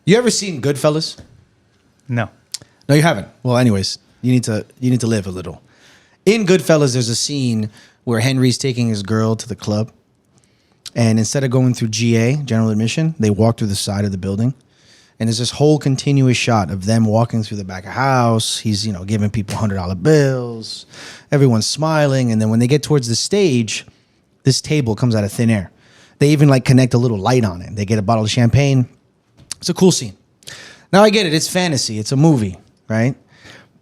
You ever seen Goodfellas? No. No, you haven't. Well, anyways, you need to live a little. In Goodfellas, there's a scene where Henry's taking his girl to the club, and instead of going through GA, general admission, they walk through the side of the building. And there's this whole continuous shot of them walking through the back of house. He's, giving people $100 bills. Everyone's smiling. And then when they get towards the stage, this table comes out of thin air. They even connect a little light on it. They get a bottle of champagne. It's a cool scene. Now I get it. It's fantasy. It's a movie, right?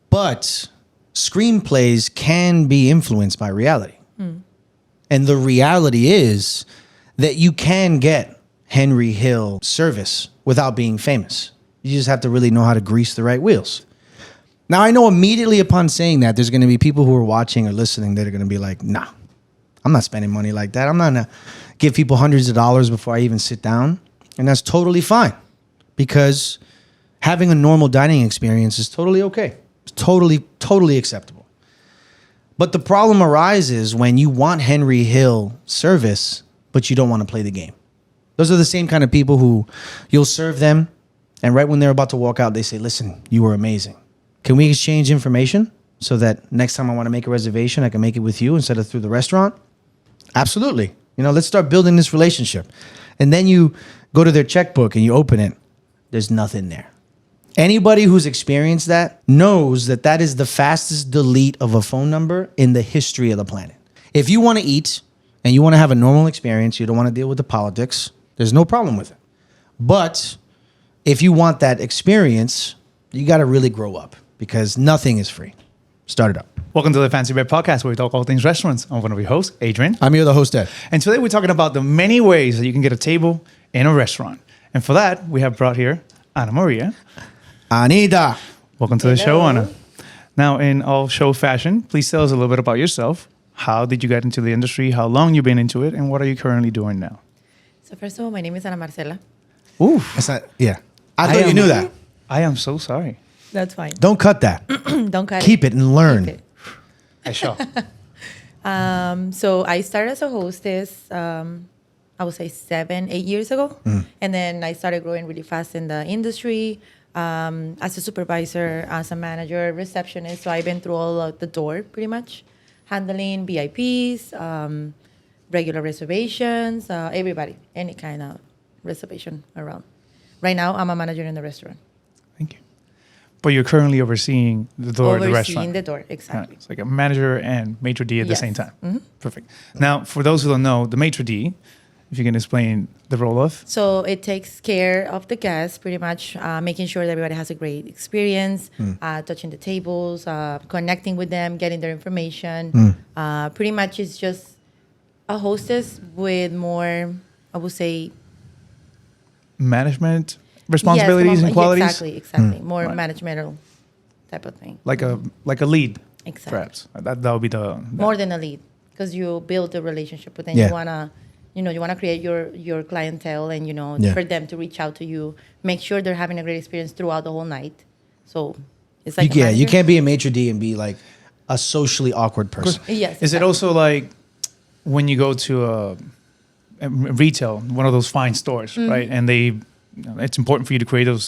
But screenplays can be influenced by reality. And the reality is that you can get Henry Hill service without being famous. You just have to really know how to grease the right wheels. Now, I know immediately upon saying that, there's going to be people who are watching or listening that are going to be like, nah, I'm not spending money like that. I'm not going to give people hundreds of dollars before I even sit down. And that's totally fine, because having a normal dining experience is totally okay. It's totally acceptable. But the problem arises when you want Henry Hill service, but you don't want to play the game. Those are the same kind of people who you'll serve them, and right when they're about to walk out, they say, listen, you were amazing. Can we exchange information so that next time I want to make a reservation, I can make it with you instead of through the restaurant? Absolutely. Let's start building this relationship. And then you go to their checkbook and you open it. There's nothing there. Anybody who's experienced that knows that that is the fastest delete of a phone number in the history of the planet. If you want to eat and you want to have a normal experience, you don't want to deal with the politics, there's no problem with it. But if you want that experience, you got to really grow up, because nothing is free. Start it up. Welcome to the Fancy Bread Podcast, where we talk all things restaurants. I'm one of your hosts, Adrian. I'm your the host, Ed. And today we're talking about the many ways that you can get a table in a restaurant. And for that, we have brought here Ana Maria. Anita. Welcome to the show, Ana. Now, in all show fashion, please tell us a little bit about yourself. How did you get into the industry? How long you've been into it? And what are you currently doing now? So first of all, my name is Ana Marcela. Ooh. That's not, yeah. I thought you knew that. I am so sorry. That's fine. Don't cut that. Don't cut Keep it and learn. Keep it. I shall. So I started as a hostess, I would say 7-8 years ago. And then I started growing really fast in the industry, as a supervisor, as a manager, receptionist. So I've been through all of the door pretty much, handling VIPs, regular reservations, everybody, any kind of reservation around. Right now, I'm a manager in the restaurant. Thank you. But you're currently overseeing the door of the restaurant. Overseeing the door, exactly. It's like a manager and maitre d' at the same time. Mm-hmm. Perfect. Now, for those who don't know, the maitre d', if you can explain the role of. So it takes care of the guests, pretty much making sure that everybody has a great experience, touching the tables, connecting with them, getting their information. Pretty much it's just a hostess with more, I would say, management responsibilities and qualities. Exactly. More managemental type of thing. Like a lead, Exactly. perhaps. That would be the More than a lead, because you build a relationship, but then Yeah. you wanna create your clientele, and for them to reach out to you, make sure they're having a great experience throughout the whole night. So it's like You can't be a maitre d' and be like a socially awkward person. Yes. Is it also like when you go to a retail, one of those fine stores, right? And it's important for you to create those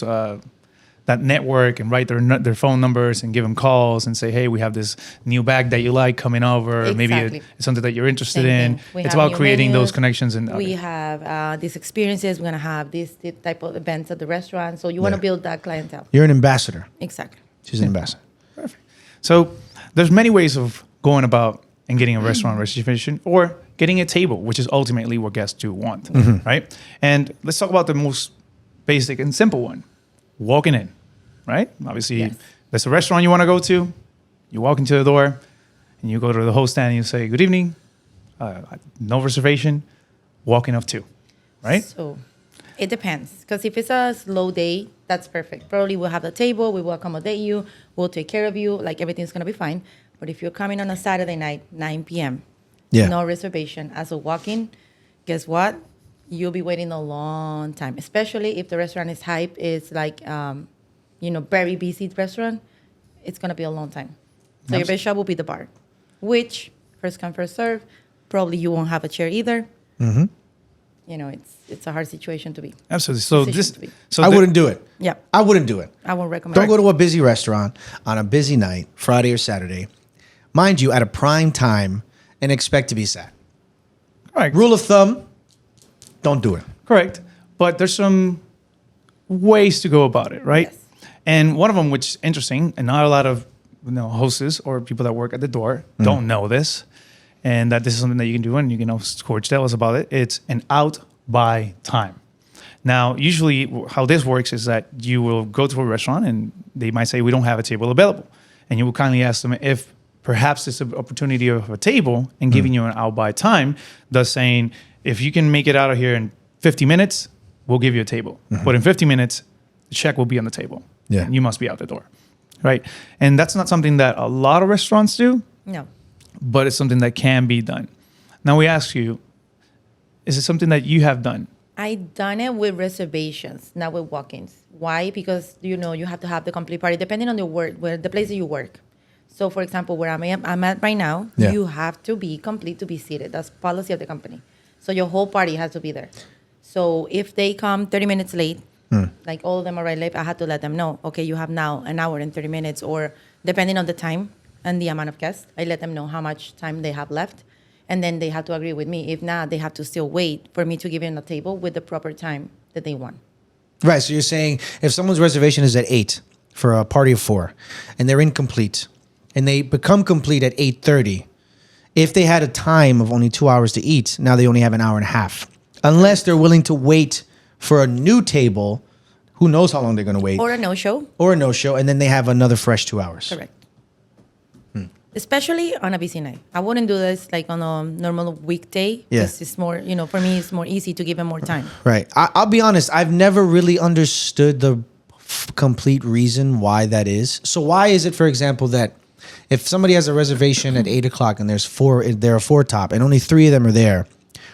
that network and write their phone numbers and give them calls and say, hey, we have this new bag that you like coming over. Exactly. Maybe it's something that you're interested Same in. thing. It's have about new creating menus. those connections. And We have these experiences. We're gonna have this type of events at the restaurant. So you want to build that clientele. You're an ambassador. Exactly. She's an ambassador. Perfect. So there's many ways of going about and getting a restaurant reservation or getting a table, which is ultimately what guests do want, right? And let's talk about the most basic and simple one, walking in, right? Obviously, Yes. there's a restaurant you want to go to. You walk into the door and you go to the host stand and you say, good evening, no reservation, walking up to, right? So it depends, because if it's a slow day, that's perfect. Probably we'll have the table, we will accommodate you, we'll take care of you, like everything's gonna be fine. But if you're coming on a Saturday night, 9 p.m., no reservation, as a walk-in, guess what? You'll be waiting a long time, especially if the restaurant is hype, it's like, very busy restaurant, it's gonna be a long time. So your best shot will be the bar, which, first come, first serve, probably you won't have a chair either. It's a hard situation to be. Absolutely. So Decision to be. I wouldn't do it. Yeah. I wouldn't do it. I won't recommend. Don't go to a busy restaurant on a busy night, Friday or Saturday, mind you, at a prime time, and expect to be sat. Correct. Rule of thumb, don't do it. Correct. But there's some ways to go about it, right? Yes. And one of them, which is interesting, and not a lot of hosts or people that work at the door don't know this, and that this is something that you can do, and you can Scorch tell us about it. It's an out by time. Now, usually how this works is that you will go to a restaurant and they might say, we don't have a table available. And you will kindly ask them if perhaps this opportunity of a table and giving you an out by time, thus saying, if you can make it out of here in 50 minutes, we'll give you a table. But in 50 minutes, the check will be on the table. Yeah. And you must be out the door. Right? And that's not something that a lot of restaurants do, No. but it's something that can be done. Now we ask you, is it something that you have done? I done it with reservations, not with walk-ins. Why? Because you have to have the complete party depending on the work, where the place that you work. So, for example, where I'm at right now, you have to be complete to be seated. That's policy of the company. So your whole party has to be there. So if they come 30 minutes late, like all of them are right late, I had to let them know. Okay, you have now an hour and 30 minutes, or depending on the time and the amount of guests, I let them know how much time they have left. And then they have to agree with me. If not, they have to still wait for me to give them a table with the proper time that they want. Right. So you're saying if someone's reservation is at 8 for a party of 4 and they're incomplete and they become complete at 8:30, if they had a time of only 2 hours to eat, now they only have an hour and a half. Unless they're willing to wait for a new table, who knows how long they're going to wait. Or a no-show. Or a no-show, and then they have another fresh 2 hours. Correct. Especially on a busy night. I wouldn't do this like on a normal weekday. Yeah. Because it's more, for me, it's more easy to give them more time. Right. I'll be honest. I've never really understood the complete reason why that is. So why is it, for example, that if somebody has a reservation at 8 o'clock and they're a 4 top and only 3 of them are there,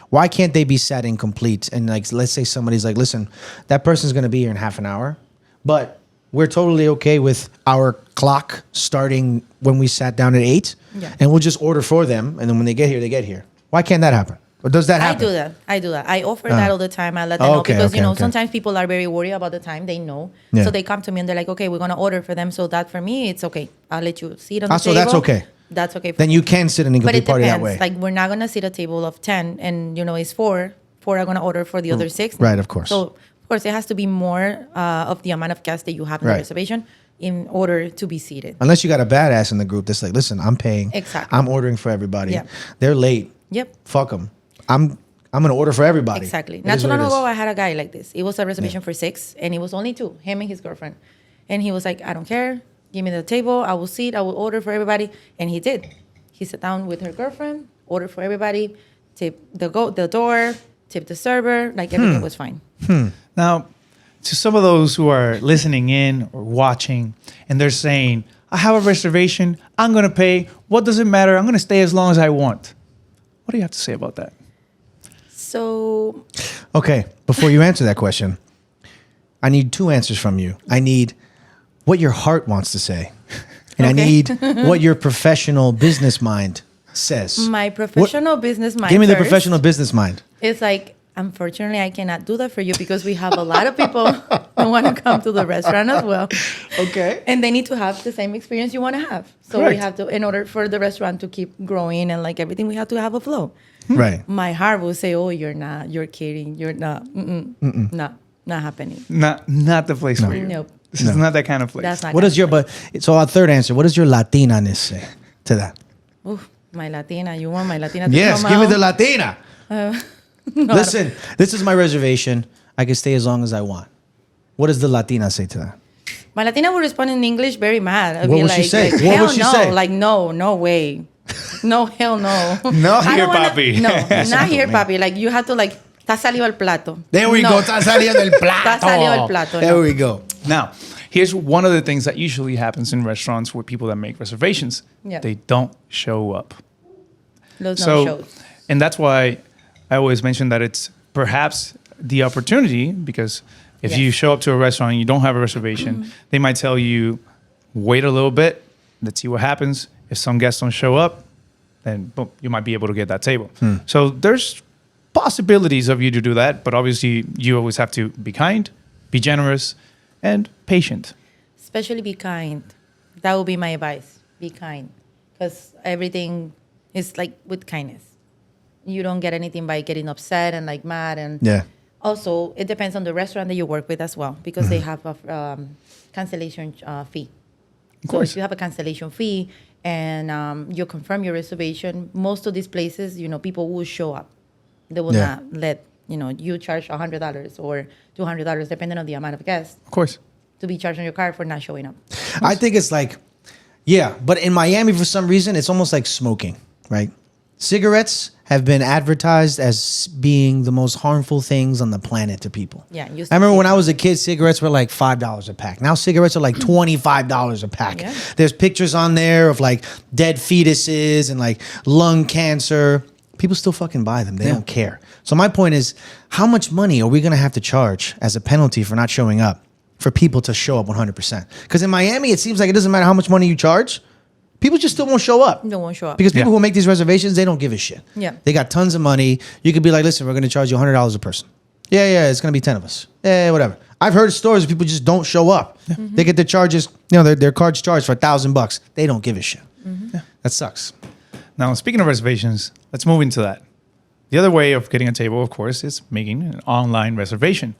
why can't they be sat incomplete? And like, let's say somebody's like, listen, that person's going to be here in half an hour, but we're totally okay with our clock starting when we sat down at 8, and we'll just order for them. And then when they get here, they get here. Why can't that happen? Or does that happen? I do that. I offer that all the time. I let them know because, sometimes people are very worried about the time. They know. Yeah. So they come to me and they're like, okay, we're going to order for them. So that for me, it's okay. I'll let you sit on the table. So that's okay. That's okay. Then you can sit in a complete party that way. Like, we're not going to sit a table of 10 and, it's 4. 4 are going to order for the other 6. Right, of course. So, of course, it has to be more of the amount of guests that you have in the reservation in order to be seated. Unless you got a badass in the group that's like, listen, I'm paying. Exactly. I'm ordering for everybody. Yep. They're late. Yep. Fuck them. I'm going to order for everybody. Exactly. Not too long ago, I had a guy like this. It was a reservation for 6, and it was only 2, him and his girlfriend. And he was like, I don't care. Give me the table. I will sit. I will order for everybody. And he did. He sat down with her girlfriend, ordered for everybody, tipped the door, tipped the server. Like, everything was fine. Now, to some of those who are listening in or watching, and they're saying, I have a reservation. I'm going to pay. What does it matter? I'm going to stay as long as I want. What do you have to say about that? So, Okay, before you answer that question, I need 2 answers from you. I need what your heart wants to say, and I need what your professional business mind says. my professional business mind. Give me the first, professional business mind. It's like, unfortunately, I cannot do that for you because we have a lot of people who want to come to the restaurant as well. Okay. And they need to have the same experience you want to have. So Correct. we have to, in order for the restaurant to keep growing and like everything, we have to have a flow. Right. My heart will say, oh, you're kidding. You're not, not happening. Not the place for you. Nope. This is not that kind of place. That's not What does your, so our third answer, what does your Latina-ness say to that? Oof, my Latina. You want my Latina to Yes, come give me out? the Latina. Listen, this is my reservation. I can stay as long as I want. What does the Latina say to that? My Latina will respond in English very mad. I'd What be would like, she say? Like, What hell would she no. say? Like, no way. No, hell no. No I here, don't wanna- papi. No, not here, papi. Like, you have to, like, está salido el plato. There we No. go. Está saliendo el plato. Está salido el plato. There no. we go. Now, here's one of the things that usually happens in restaurants with people that make reservations. Yeah. They don't show up. Los So, no-shows. and that's why I always mention that it's perhaps the opportunity, because if you show up to a restaurant and you don't have a reservation, they might tell you, wait a little bit, let's see what happens. If some guests don't show up, then boom, you might be able to get that table. So there's possibilities of you to do that, but obviously you always have to be kind, be generous, and patient. Especially be kind. That would be my advice. Be kind. Because everything is like with kindness. You don't get anything by getting upset and like mad. And Yeah. also, it depends on the restaurant that you work with as well, because they have a cancellation fee. Of So course. if you have a cancellation fee and you confirm your reservation, most of these places, people will show up. They will Yeah. not let, you charge $100 or $200, depending on the amount of guests, Of course. to be charged on your card for not showing up. I think it's like, yeah, but in Miami, for some reason, it's almost like smoking, right? Cigarettes have been advertised as being the most harmful things on the planet to people. Yeah, I remember when I was a kid, cigarettes were like $5 a pack. Now cigarettes are like $25 a pack. Yeah. There's pictures on there of like dead fetuses and like lung cancer. People still fucking buy them. They don't care. So my point is, how much money are we going to have to charge as a penalty for not showing up for people to show up 100%? Because in Miami, it seems like it doesn't matter how much money you charge. People just still won't show up. They won't show up. Because people Yeah. who make these reservations, they don't give a shit. Yeah. They got tons of money. You could be like, listen, we're going to charge you $100 a person. Yeah, it's going to be 10 of us. Yeah, whatever. I've heard stories of people just don't show up. They get their charges, their cards charged for $1,000. They don't give a shit. Yeah, that sucks. Now, speaking of reservations, let's move into that. The other way of getting a table, of course, is making an online reservation.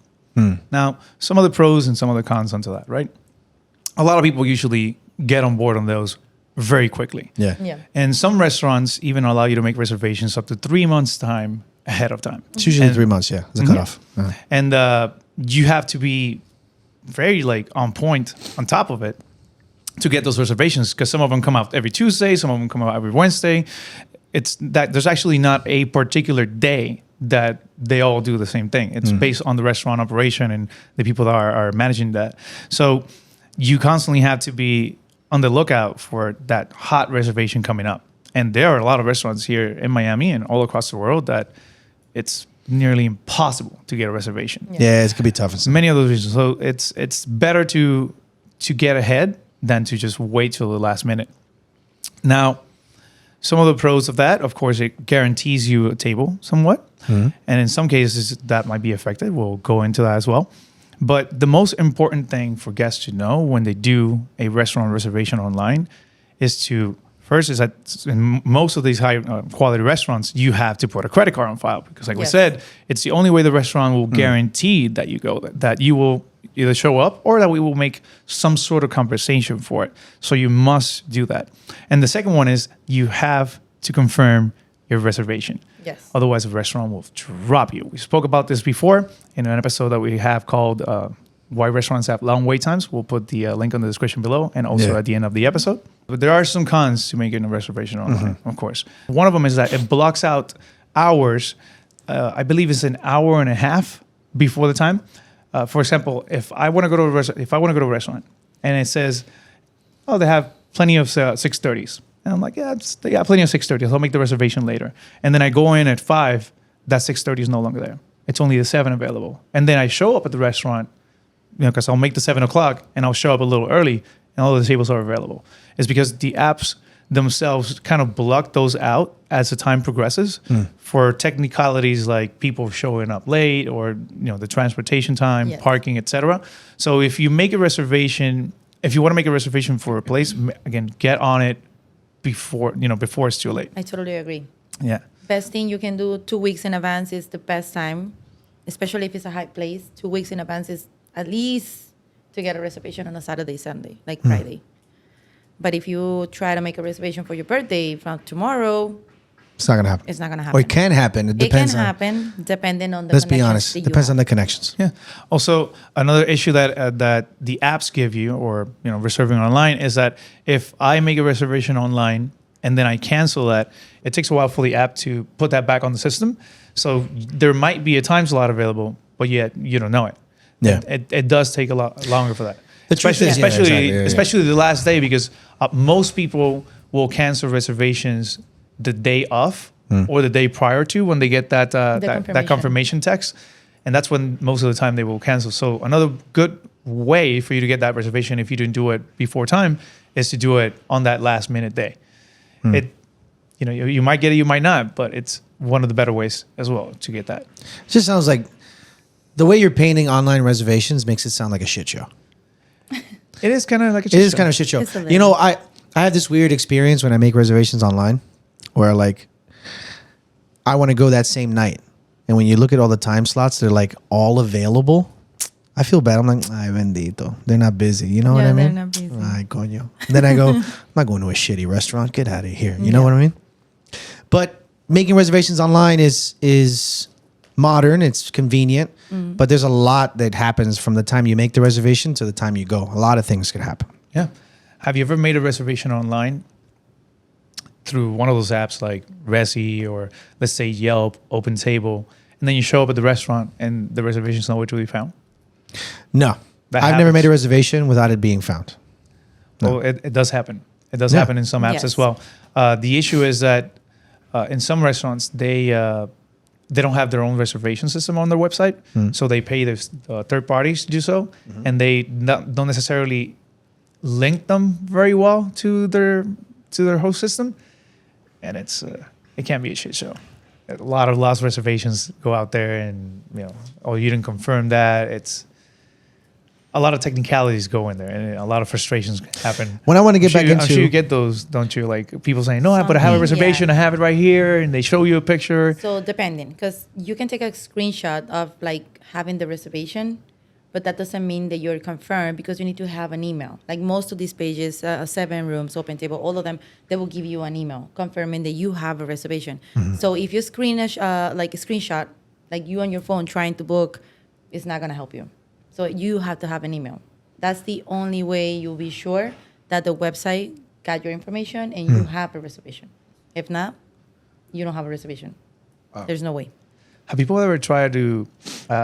Now, some of the pros and some of the cons onto that, right? A lot of people usually get on board on those very quickly. Yeah. Yeah. And some restaurants even allow you to make reservations up to 3 months' time ahead of time. It's usually And- 3 months, yeah. It's a cutoff. And you have to be very on point on top of it to get those reservations, because some of them come out every Tuesday, some of them come out every Wednesday. It's that there's actually not a particular day that they all do the same thing. It's based on the restaurant operation and the people that are managing that. So you constantly have to be on the lookout for that hot reservation coming up. And there are a lot of restaurants here in Miami and all across the world that it's nearly impossible to get a reservation. Yeah, it's going to be tough. And stuff. Many of those reasons. So it's better to get ahead than to just wait till the last minute. Now, some of the pros of that, of course, it guarantees you a table somewhat. And in some cases, that might be affected. We'll go into that as well. But the most important thing for guests to know when they do a restaurant reservation online is that in most of these high quality restaurants, you have to put a credit card on file, because like we Yes. said, it's the only way the restaurant will guarantee that you go, that you will either show up or that we will make some sort of compensation for it. So you must do that. And the second one is you have to confirm your reservation. Yes. Otherwise, the restaurant will drop you. We spoke about this before in an episode that we have called Why Restaurants Have Long Wait Times. We'll put the link in the description below and also at the end of the episode. But there are some cons to making a reservation online, of course. One of them is that it blocks out hours. I believe it's an hour and a half before the time. For example, if I want to go to a restaurant and it says, "Oh, they have plenty of 6:30s," and I'm like, "Yeah, they got plenty of 6:30s. I'll make the reservation later." And then I go in at 5. That 6:30 is no longer there. It's only the 7 available. And then I show up at the restaurant, because I'll make the 7 o'clock and I'll show up a little early, and all the tables are available. It's because the apps themselves kind of block those out as the time progresses for technicalities like people showing up late or the transportation time, Yes. parking, etc. So if you make a reservation, if you want to make a reservation for a place, again, get on it before it's too late. I totally agree. Yeah. Best thing you can do 2 weeks in advance is the best time, especially if it's a high place. 2 weeks in advance is at least to get a reservation on a Saturday, Sunday, like Friday. But if you try to make a reservation for your birthday from tomorrow, It's not going to happen. it's not going to Or happen. it can happen. It It depends can on. happen depending on the Let's be connections honest. that you Depends on have. the connections. Yeah. Also, another issue that the apps give you, or reserving online, is that if I make a reservation online and then I cancel that, it takes a while for the app to put that back on the system. So there might be a time slot available, but yet you don't know it. Yeah. It does take a lot longer for that. The truth Especially is, yeah, exactly. Yeah, yeah. especially the last day, because most people will cancel reservations the day of or the day prior to when they get that confirmation text, and that's when most of the time they will cancel. So another good way for you to get that reservation, if you didn't do it before time, is to do it on that last minute day. It, you might get it, you might not, but it's one of the better ways as well to get that. It just sounds like the way you're painting online reservations makes it sound like a shit show. It is kind of like a It shit is show. kind of a shit show. It's a little. You know, I have this weird experience when I make reservations online, where like I want to go that same night, and when you look at all the time slots, they're like all available. I feel bad. I'm like, ay, bendito. They're not busy. You know what I mean? They're not busy. Ay, coño. Then I go, I'm not going to a shitty restaurant. Get out of here. You know what I mean? But making reservations online is modern. It's convenient. But there's a lot that happens from the time you make the reservation to the time you go. A lot of things can happen. Yeah. Have you ever made a reservation online through one of those apps like Resi or let's say Yelp, Open Table, and then you show up at the restaurant and the reservation's nowhere to be found? No. That I've never happens. made a reservation without it being found. Well, it does happen. It does Yeah. happen in some apps Yes. as well. The issue is that in some restaurants, they don't have their own reservation system on their website. So they pay the third parties to do so. And they don't necessarily link them very well to their host system. And it can be a shit show. A lot of lost reservations go out there and, oh, you didn't confirm that. It's a lot of technicalities go in there and a lot of frustrations happen. When I want to get back I'm into sure you get those, don't you? Like people saying, no, but I have a Something, reservation. yeah. I have it right here. And they show you a picture. So depending, because you can take a screenshot of like having the reservation, but that doesn't mean that you're confirmed because you need to have an email. Like most of these pages, 7 rooms, Open Table, all of them, they will give you an email confirming that you have a reservation. So if you screenshot, like you on your phone trying to book, it's not gonna help you. So you have to have an email. That's the only way you'll be sure that the website got your information and you have a reservation. If not, you don't have a reservation. There's no way. Have people ever tried to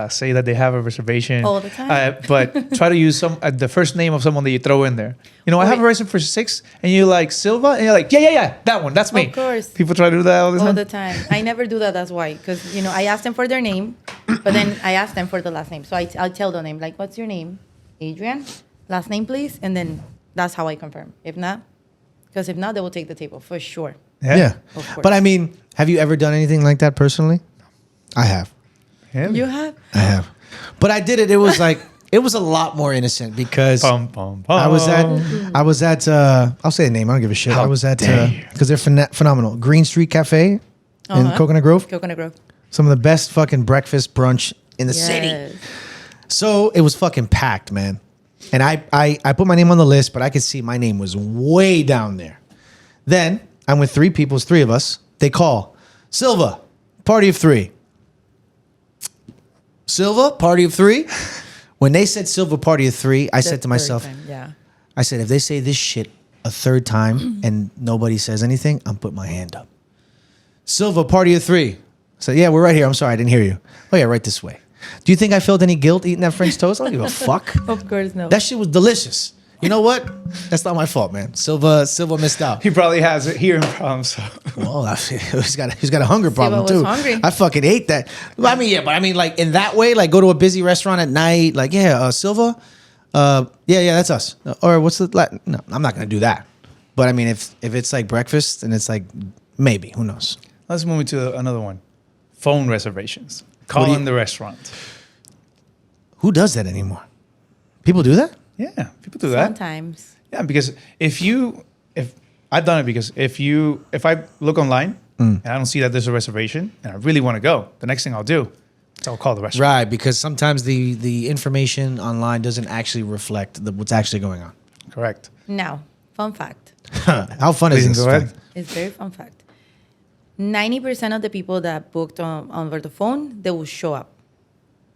say that they have a reservation? All the time. But try to use the first name of someone that you throw in there. I have a reservation for 6, and you're like, Silva? And you're like, yeah, that one. That's me. Of course. People try to do that all the time? All the time. I never do that. That's why. Because, I ask them for their name, but then I ask them for the last name. So I'll tell the name, like, what's your name? Adrian? Last name, please? And then that's how I confirm. If not, they will take the table for sure. Yeah. Of course. But I mean, have you ever done anything like that personally? I have. Yeah. You have? I have. But I did it. It was like, it was a lot more innocent because Pum, pum, pum. I was at, I'll say the name. I don't give a shit. How I was at, dare you. because they're phenomenal. Green Street Cafe in Coconut Grove. Coconut Grove. Some of the best fucking breakfast brunch in the city. Yes. So it was fucking packed, man. And I put my name on the list, but I could see my name was way down there. Then I'm with 3 people, it's 3 of us. They call, Silva, party of 3. Silva, party of 3. When they said Silva, party of 3, I said to myself, Yeah. I said, if they say this shit a 3rd time and nobody says anything, I'm putting my hand up. Silva, party of 3. I said, yeah, we're right here. I'm sorry, I didn't hear you. Oh yeah, right this way. Do you think I felt any guilt eating that French toast? I don't give a fuck. Of course, no. That shit was delicious. You know what? That's not my fault, man. Silva missed out. He probably has a hearing problem, so. Well, he's got a hunger problem was too. hungry. I fucking ate that. I mean, yeah, but I mean, like in that way, like go to a busy restaurant at night, like Silva, yeah, that's us. Or what's the? No, I'm not gonna do that. But I mean, if it's like breakfast and it's like maybe, who knows? Let's move to another one. Phone reservations. Calling the restaurant. Who does that anymore? People do that? Yeah, people do that. Sometimes. Yeah, because if I've done it because if I look online and I don't see that there's a reservation and I really want to go, the next thing I'll do is I'll call the restaurant. Right, because sometimes the information online doesn't actually reflect what's actually going on. Correct. Now, fun fact. How fun is Please this? go ahead. It's very fun fact. 90% of the people that booked over the phone, they will show up.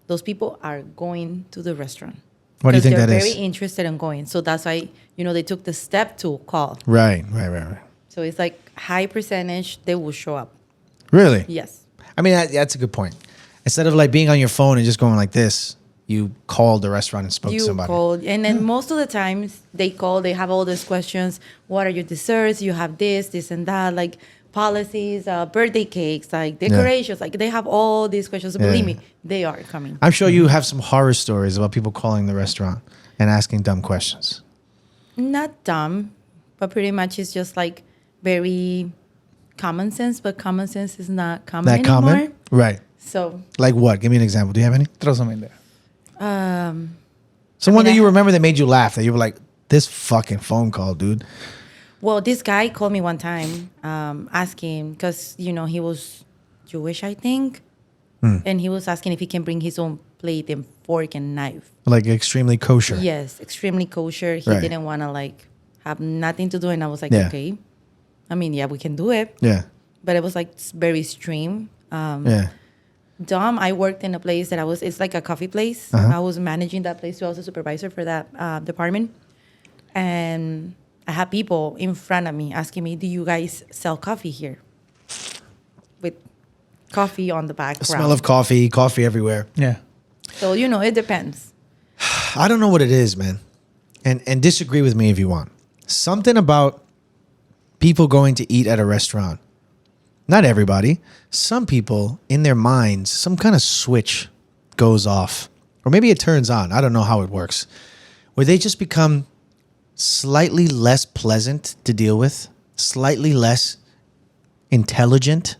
Those people are going to the restaurant. What do you think that they're is? very interested in going. So that's why, they took the step to call. Right. So it's like high percentage, they will show up. Really? Yes. I mean, that's a good point. Instead of like being on your phone and just going like this, you called the restaurant and spoke to You somebody. called. And then most of the times they call, they have all these questions. What are your desserts? You have this and that, like policies, birthday cakes, like decorations. Like they have all these questions. So believe me, they are coming. I'm sure you have some horror stories about people calling the restaurant and asking dumb questions. Not dumb, but pretty much it's just like very common sense, but common sense is not common That anymore. common? Right. So, Like what? Give me an example. Do you have any? Throw some in there. Someone I that you remember that made you laugh, that you were like, This fucking phone call, dude. Well, this guy called me one time asking, because, he was Jewish, I think. And he was asking if he can bring his own plate and fork and knife. Like extremely kosher. Yes, extremely kosher. He Right. didn't want to have nothing to do. And I was like, Yeah. okay. I mean, yeah, we can do it. Yeah. But it was very extreme. Yeah. Dom, I worked in a place that it's like a coffee place. I was managing that place too. I was a supervisor for that department. And I had people in front of me asking me, do you guys sell coffee here? With coffee on the background. The smell of coffee everywhere. Yeah. So, it depends. I don't know what it is, man. And disagree with me if you want. Something about people going to eat at a restaurant. Not everybody. Some people, in their minds, some kind of switch goes off. Or maybe it turns on. I don't know how it works. Where they just become slightly less pleasant to deal with. Slightly less intelligent.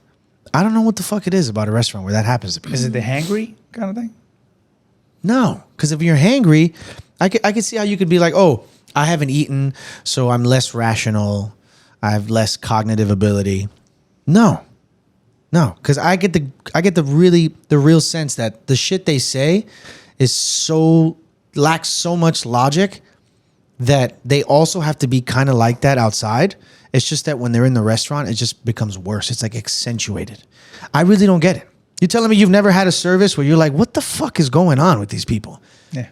I don't know what the fuck it is about a restaurant where that happens to people. Is it the hangry kind of thing? No, because if you're hangry, I could see how you could be like, oh, I haven't eaten, so I'm less rational. I have less cognitive ability. No, because I get the real sense that the shit they say lacks so much logic that they also have to be kind of like that outside. It's just that when they're in the restaurant, it just becomes worse. It's like accentuated. I really don't get it. You're telling me you've never had a service where you're like, what the fuck is going on with these people? Yeah.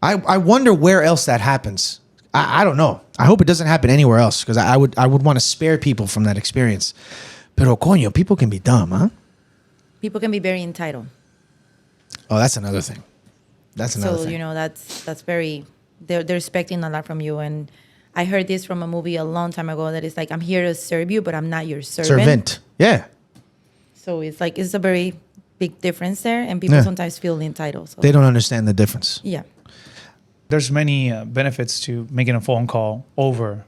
I wonder where else that happens. I don't know. I hope it doesn't happen anywhere else because I would want to spare people from that experience. Pero coño, people can be dumb, huh? People can be very entitled. Oh, that's another thing. That's another thing. That's very, they're expecting a lot from you. And I heard this from a movie a long time ago that it's like, I'm here to serve you, but I'm not your servant. Yeah. So it's a very big difference there. And people sometimes feel entitled. So. They don't understand the difference. Yeah. There's many benefits to making a phone call over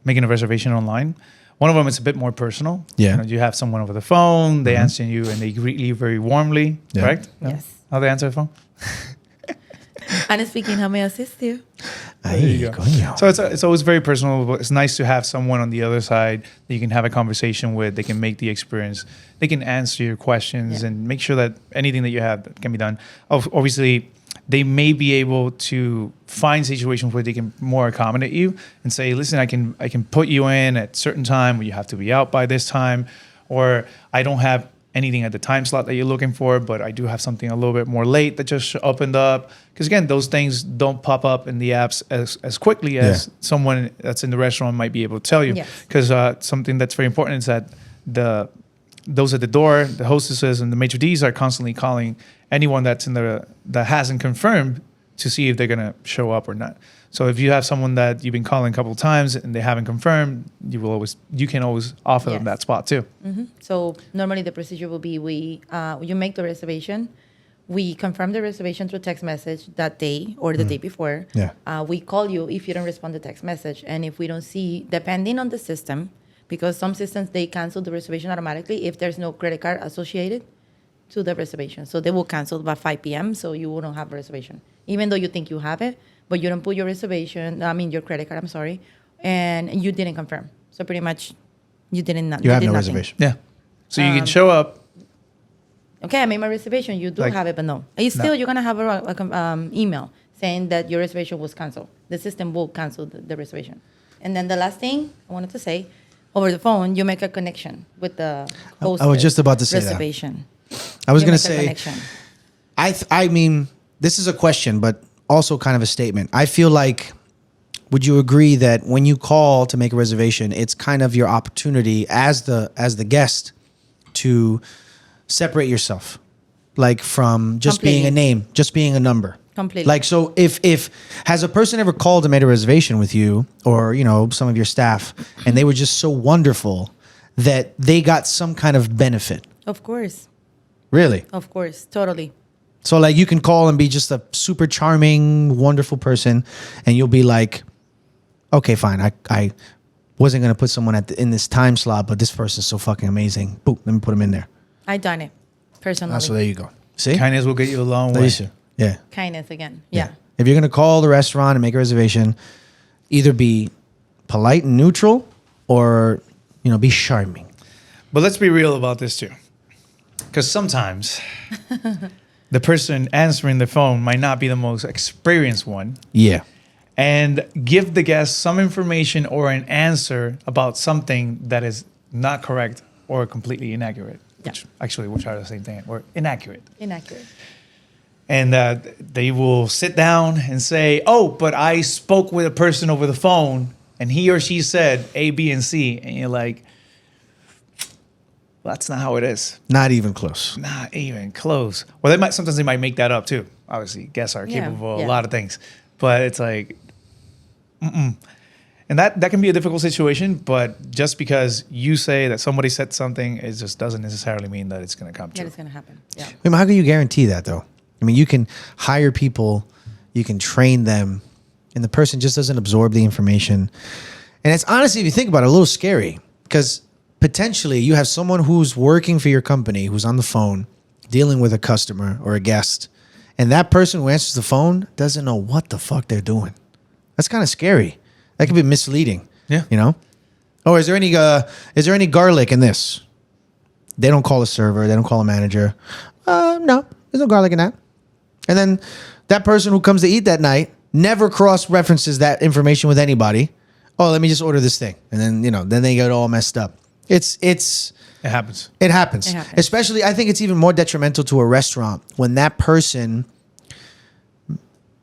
making a reservation online. One of them is a bit more personal. Yeah. You have someone over the phone, they answer you and they greet you very warmly, correct? Yes. How they answer the phone? Ana speaking, how may I assist you? Ay, coño. So it's always very personal. But it's nice to have someone on the other side that you can have a conversation with. They can make the experience. They can answer your questions and make sure that anything that you have can be done. Obviously, they may be able to find situations where they can more accommodate you and say, listen, I can put you in at certain time where you have to be out by this time, or I don't have anything at the time slot that you're looking for, but I do have something a little bit more late that just opened up. Because again, those things don't pop up in the apps as quickly as someone that's in the restaurant might be able to tell you. Because something that's very important is that those at the door, the hostesses and the maitre d's are constantly calling anyone that hasn't confirmed to see if they're gonna show up or not. So if you have someone that you've been calling a couple of times and they haven't confirmed, you can always offer them that spot too. Mm-hmm. So normally the procedure will be you make the reservation, we confirm the reservation through text message that day or the day before. Yeah. We call you if you don't respond to text message, and if we don't see, depending on the system, because some systems they cancel the reservation automatically if there's no credit card associated to the reservation. So they will cancel by 5 p.m. so you wouldn't have a reservation, even though you think you have it, but you don't put your your credit card, and you didn't confirm. So pretty much you didn't. You have did no nothing. reservation. Yeah. So you can show up. Okay, I made my reservation. You do have it, but no. It's still, you're going to have a email saying that your reservation was canceled. The system will cancel the reservation. And then the last thing I wanted to say, over the phone, you make a connection with the host. I was just about to say reservation. I was going to You make a say, connection. I mean, this is a question, but also kind of a statement. I feel like, would you agree that when you call to make a reservation, it's kind of your opportunity as the guest to separate yourself, like from just being a name, just being a number. Completely. Like, so if has a person ever called and made a reservation with you, or some of your staff, and they were just so wonderful that they got some kind of benefit? Of course. Really? Of course. Totally. So like you can call and be just a super charming, wonderful person, and you'll be like, okay, fine. I wasn't gonna put someone in this time slot, but this person's so fucking amazing. Boom, let me put them in there. I done it personally. So there you go. See, Kindness will get you a long way. Yeah. Kindness again. Yeah. If you're going to call the restaurant and make a reservation, either be polite and neutral or, be charming. But let's be real about this too. Because sometimes the person answering the phone might not be the most experienced one. Yeah. And give the guest some information or an answer about something that is not correct or completely inaccurate. Yeah. Which are the same thing, or inaccurate. Inaccurate. And they will sit down and say, oh, but I spoke with a person over the phone and he or she said A, B, and C. And you're like, well, that's not how it is. Not even close. Not even close. Well, sometimes they might make that up too. Obviously, guests are capable of a lot of things. But it's like, and that can be a difficult situation. But just because you say that somebody said something, it just doesn't necessarily mean that it's going to come true. That it's going to happen. Yeah. I mean, how can you guarantee that, though? I mean, you can hire people, you can train them, and the person just doesn't absorb the information. And it's honestly, if you think about it, a little scary because potentially you have someone who's working for your company who's on the phone dealing with a customer or a guest, and that person who answers the phone doesn't know what the fuck they're doing. That's kind of scary. That could be misleading. Yeah. Oh, is there any garlic in this? They don't call a server. They don't call a manager. No, there's no garlic in that. And then that person who comes to eat that night never cross-references that information with anybody. Oh, let me just order this thing. And then, then they get all messed up. It happens. It happens. Especially, I think it's even more detrimental to a restaurant when that person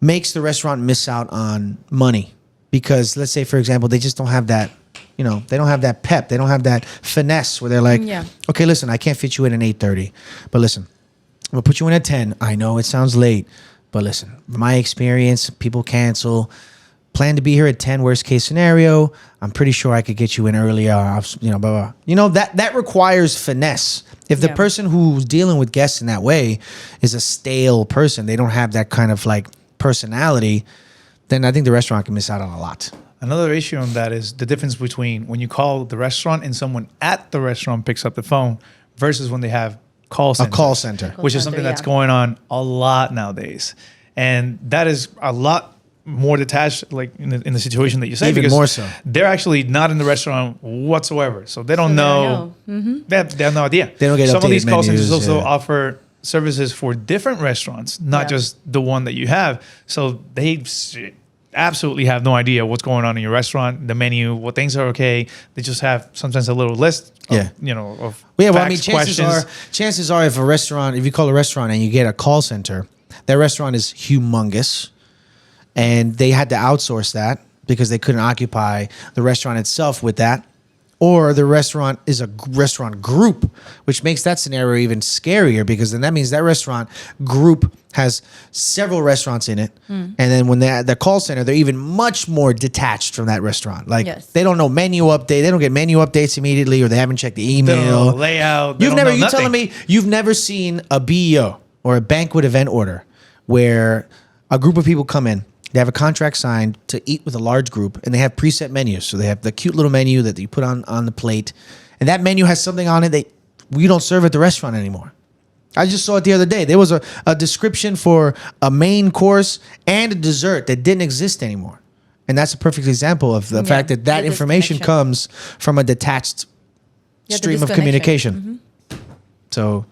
makes the restaurant miss out on money. Because let's say, for example, they just don't have that, they don't have that pep. They don't have that finesse where they're like, okay, listen, I can't fit you in at 8:30. But listen, I'm going to put you in at 10. I know it sounds late, but listen, my experience, people cancel. Plan to be here at 10, worst case scenario. I'm pretty sure I could get you in earlier. Blah, blah. That requires finesse. If the person who's dealing with guests in that way is a stale person, they don't have that kind of like personality, then I think the restaurant can miss out on a lot. Another issue on that is the difference between when you call the restaurant and someone at the restaurant picks up the phone versus when they have call centers, a call center, which is something that's going on a lot nowadays. And that is a lot more detached, like in the situation that you say, even because more so. They're actually not in the restaurant whatsoever, so they don't know. They have no idea. They don't get some of these call centers menus, also offer services for different restaurants, not just the one that you have. So they absolutely have no idea what's going on in your restaurant, the menu, what things are okay. They just have sometimes a little list of, of chances are if you call a restaurant and you get a call center, that restaurant is humongous and they had to outsource that because they couldn't occupy the restaurant itself with that. Or the restaurant is a restaurant group, which makes that scenario even scarier because then that means that restaurant group has several restaurants in it. And then when they're at the call center, they're even much more detached from that restaurant. Like they don't know menu update. They don't get menu updates immediately or they haven't checked the email. They don't know layout. You're telling me you've never seen a BEO or a banquet event order where a group of people come in. They have a contract signed to eat with a large group, and they have preset menus. So they have the cute little menu that you put on the plate, and that menu has something on it that we don't serve at the restaurant anymore. I just saw it the other day. There was a description for a main course and a dessert that didn't exist anymore. And that's a perfect example of the fact that information comes from a detached stream of communication. So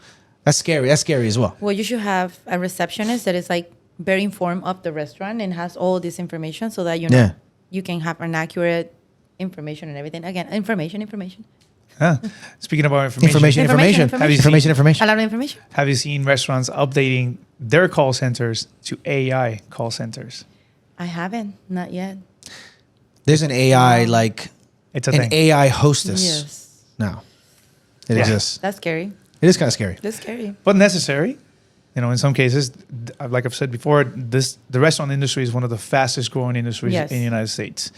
that's scary. That's scary as well. Well, you should have a receptionist that is like very informed of the restaurant and has all this information so that you can have an accurate information and everything. Again, information. Speaking about information. A lot of information. Have you seen restaurants updating their call centers to AI call centers? I haven't, not yet. There's an AI it's a an thing. AI hostess. Yes. No, it exists. That's scary. It is kind of scary. That's scary. But necessary. In some cases, like I've said before, the restaurant industry is one of the fastest growing industries in the United States.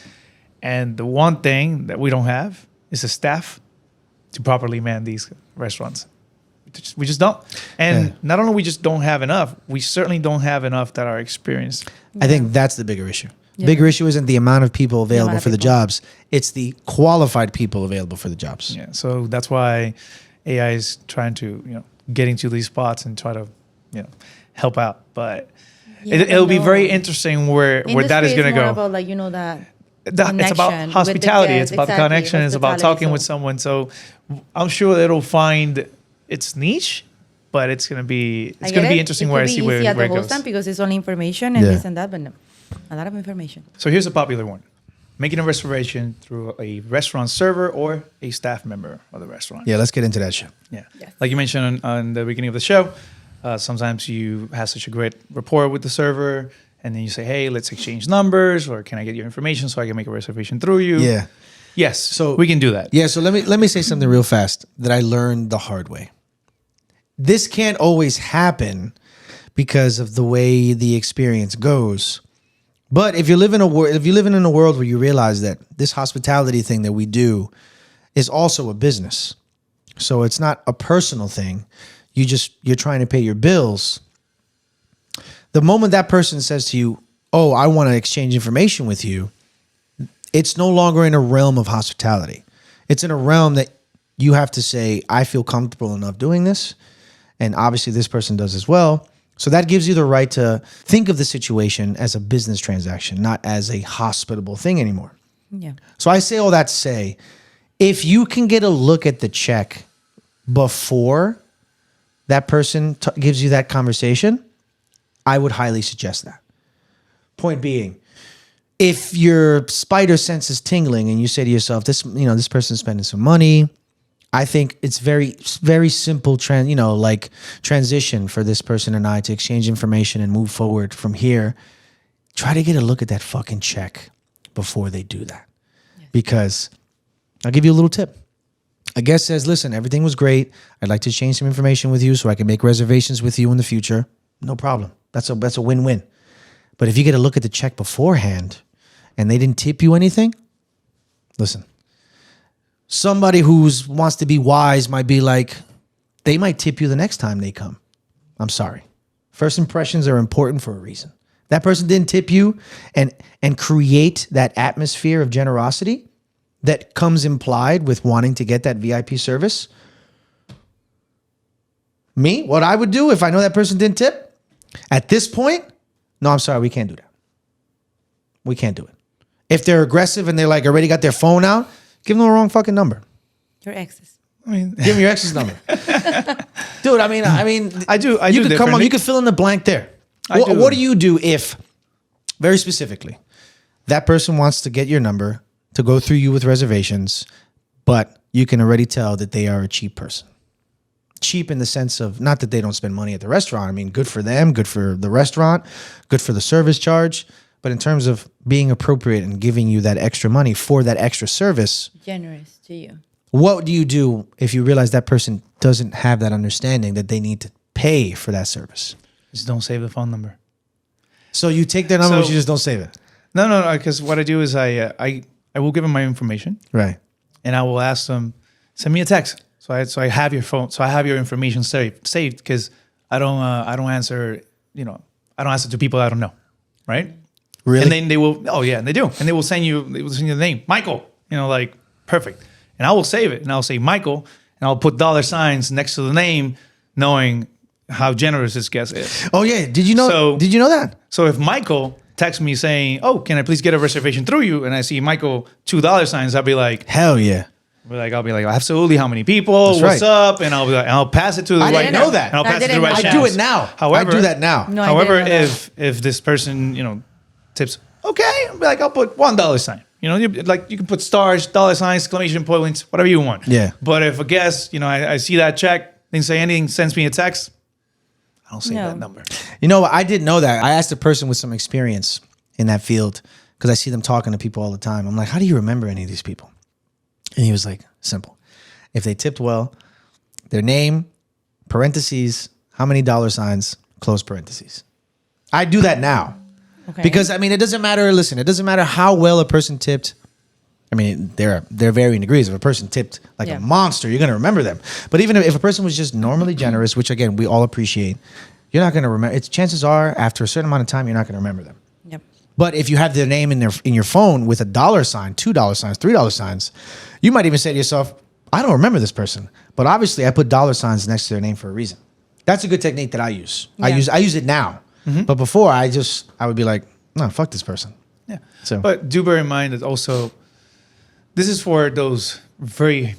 And the one thing that we don't have is a staff to properly man these restaurants. We just don't. And not only we just don't have enough, we certainly don't have enough that are experienced. I think that's the bigger issue. The bigger issue isn't the amount of people available for the jobs. It's the qualified people available for the jobs. Yeah. So that's why AI is trying to, get into these spots and try to, help out. But It'll be very interesting where that is going to go. About like that. It's about hospitality. It's about the connection. It's about talking with someone. So I'm sure it'll find its niche, but it's gonna be interesting where I see where it goes. Because it's only information and this and that, but no, a lot of information. So here's a popular one: making a reservation through a restaurant server or a staff member of the restaurant. Yeah, let's get into that shit. Yeah, Yes. like you mentioned on the beginning of the show, sometimes you have such a great rapport with the server. And then you say, hey, let's exchange numbers, or can I get your information so I can make a reservation through you? Yeah. Yes. So we can do that. Yeah. So let me say something real fast that I learned the hard way. This can't always happen because of the way the experience goes. But if you live in a world where you realize that this hospitality thing that we do is also a business, so it's not a personal thing. You're trying to pay your bills. The moment that person says to you, oh, I want to exchange information with you, it's no longer in a realm of hospitality. It's in a realm that you have to say, I feel comfortable enough doing this. And obviously this person does as well. So that gives you the right to think of the situation as a business transaction, not as a hospitable thing anymore. Yeah. So I say all that to say, if you can get a look at the check before that person gives you that conversation, I would highly suggest that. Point being, if your spider sense is tingling and you say to yourself, this person's spending some money, I think it's very, very simple transition for this person and I to exchange information and move forward from here. Try to get a look at that fucking check before they do that. Yes. Because I'll give you a little tip. A guest says, listen, everything was great. I'd like to exchange some information with you so I can make reservations with you in the future. No problem. That's a win-win. But if you get a look at the check beforehand and they didn't tip you anything, listen, somebody who wants to be wise might be like, they might tip you the next time they come. I'm sorry. First impressions are important for a reason. That person didn't tip you and create that atmosphere of generosity that comes implied with wanting to get that VIP service. Me, what I would do if I know that person didn't tip, at this point, no, I'm sorry, we can't do that. We can't do it. If they're aggressive and they like already got their phone out, give them the wrong fucking number. Your exes. Give them your ex's number. Dude, I mean, I do. You could come on, you could fill in the blank there. What do you do if, very specifically, that person wants to get your number to go through you with reservations, but you can already tell that they are a cheap person? Cheap in the sense of not that they don't spend money at the restaurant. I mean, good for them, good for the restaurant, good for the service charge. But in terms of being appropriate and giving you that extra money for that extra service, generous to you. What do you do if you realize that person doesn't have that understanding that they need to pay for that service? Just don't save the phone number. So you take their number, but you just don't save it? No. Because what I do is I will give them my information. Right. And I will ask them, send me a text. So I have your phone. So I have your information saved because I don't answer. I don't answer to people I don't know. Right. Really? And then they will. Oh yeah, and they do. And they will send you. They will send you the name, Michael. Like perfect. And I will save it. And I'll say Michael, and I'll put $ next to the name, knowing how generous this guest is. Oh yeah. Did you know that? So if Michael texts me saying, "Oh, can I please get a reservation through you?" and I see Michael $2, I'll be like, "Hell yeah." I'll be like, absolutely. How many people? That's What's right. up? And I'll be like, I'll pass it to the right. I didn't know that. And I'll pass it to the right. I do it now. However, I do that now. No, however, I didn't know that. if this person tips, okay, I'll be like, I'll put $1. You can put stars, $, exclamation points, whatever you want. Yeah. But if a guest, I see that check, didn't say anything, sends me a text, I don't save that number. I didn't know that. I asked a person with some experience in that field because I see them talking to people all the time. I'm like, how do you remember any of these people? And he was like, simple. If they tipped well, their name, parentheses, how many $, close parentheses. I do that now. Okay. Because, it doesn't matter. Listen, it doesn't matter how well a person tipped. There are varying degrees. If a person tipped like a monster, you're going to remember them. But even if a person was just normally generous, which, again, we all appreciate, you're not going to remember. Chances are, after a certain amount of time, you're not going to remember them. Yep. But if you have their name in your phone with $, $2, $3, you might even say to yourself, I don't remember this person, but obviously I put $ next to their name for a reason. That's a good technique that I use. Yeah. I use it now But before, I would be like, no, fuck this person. Yeah. So- But do bear in mind that also, this is for those very,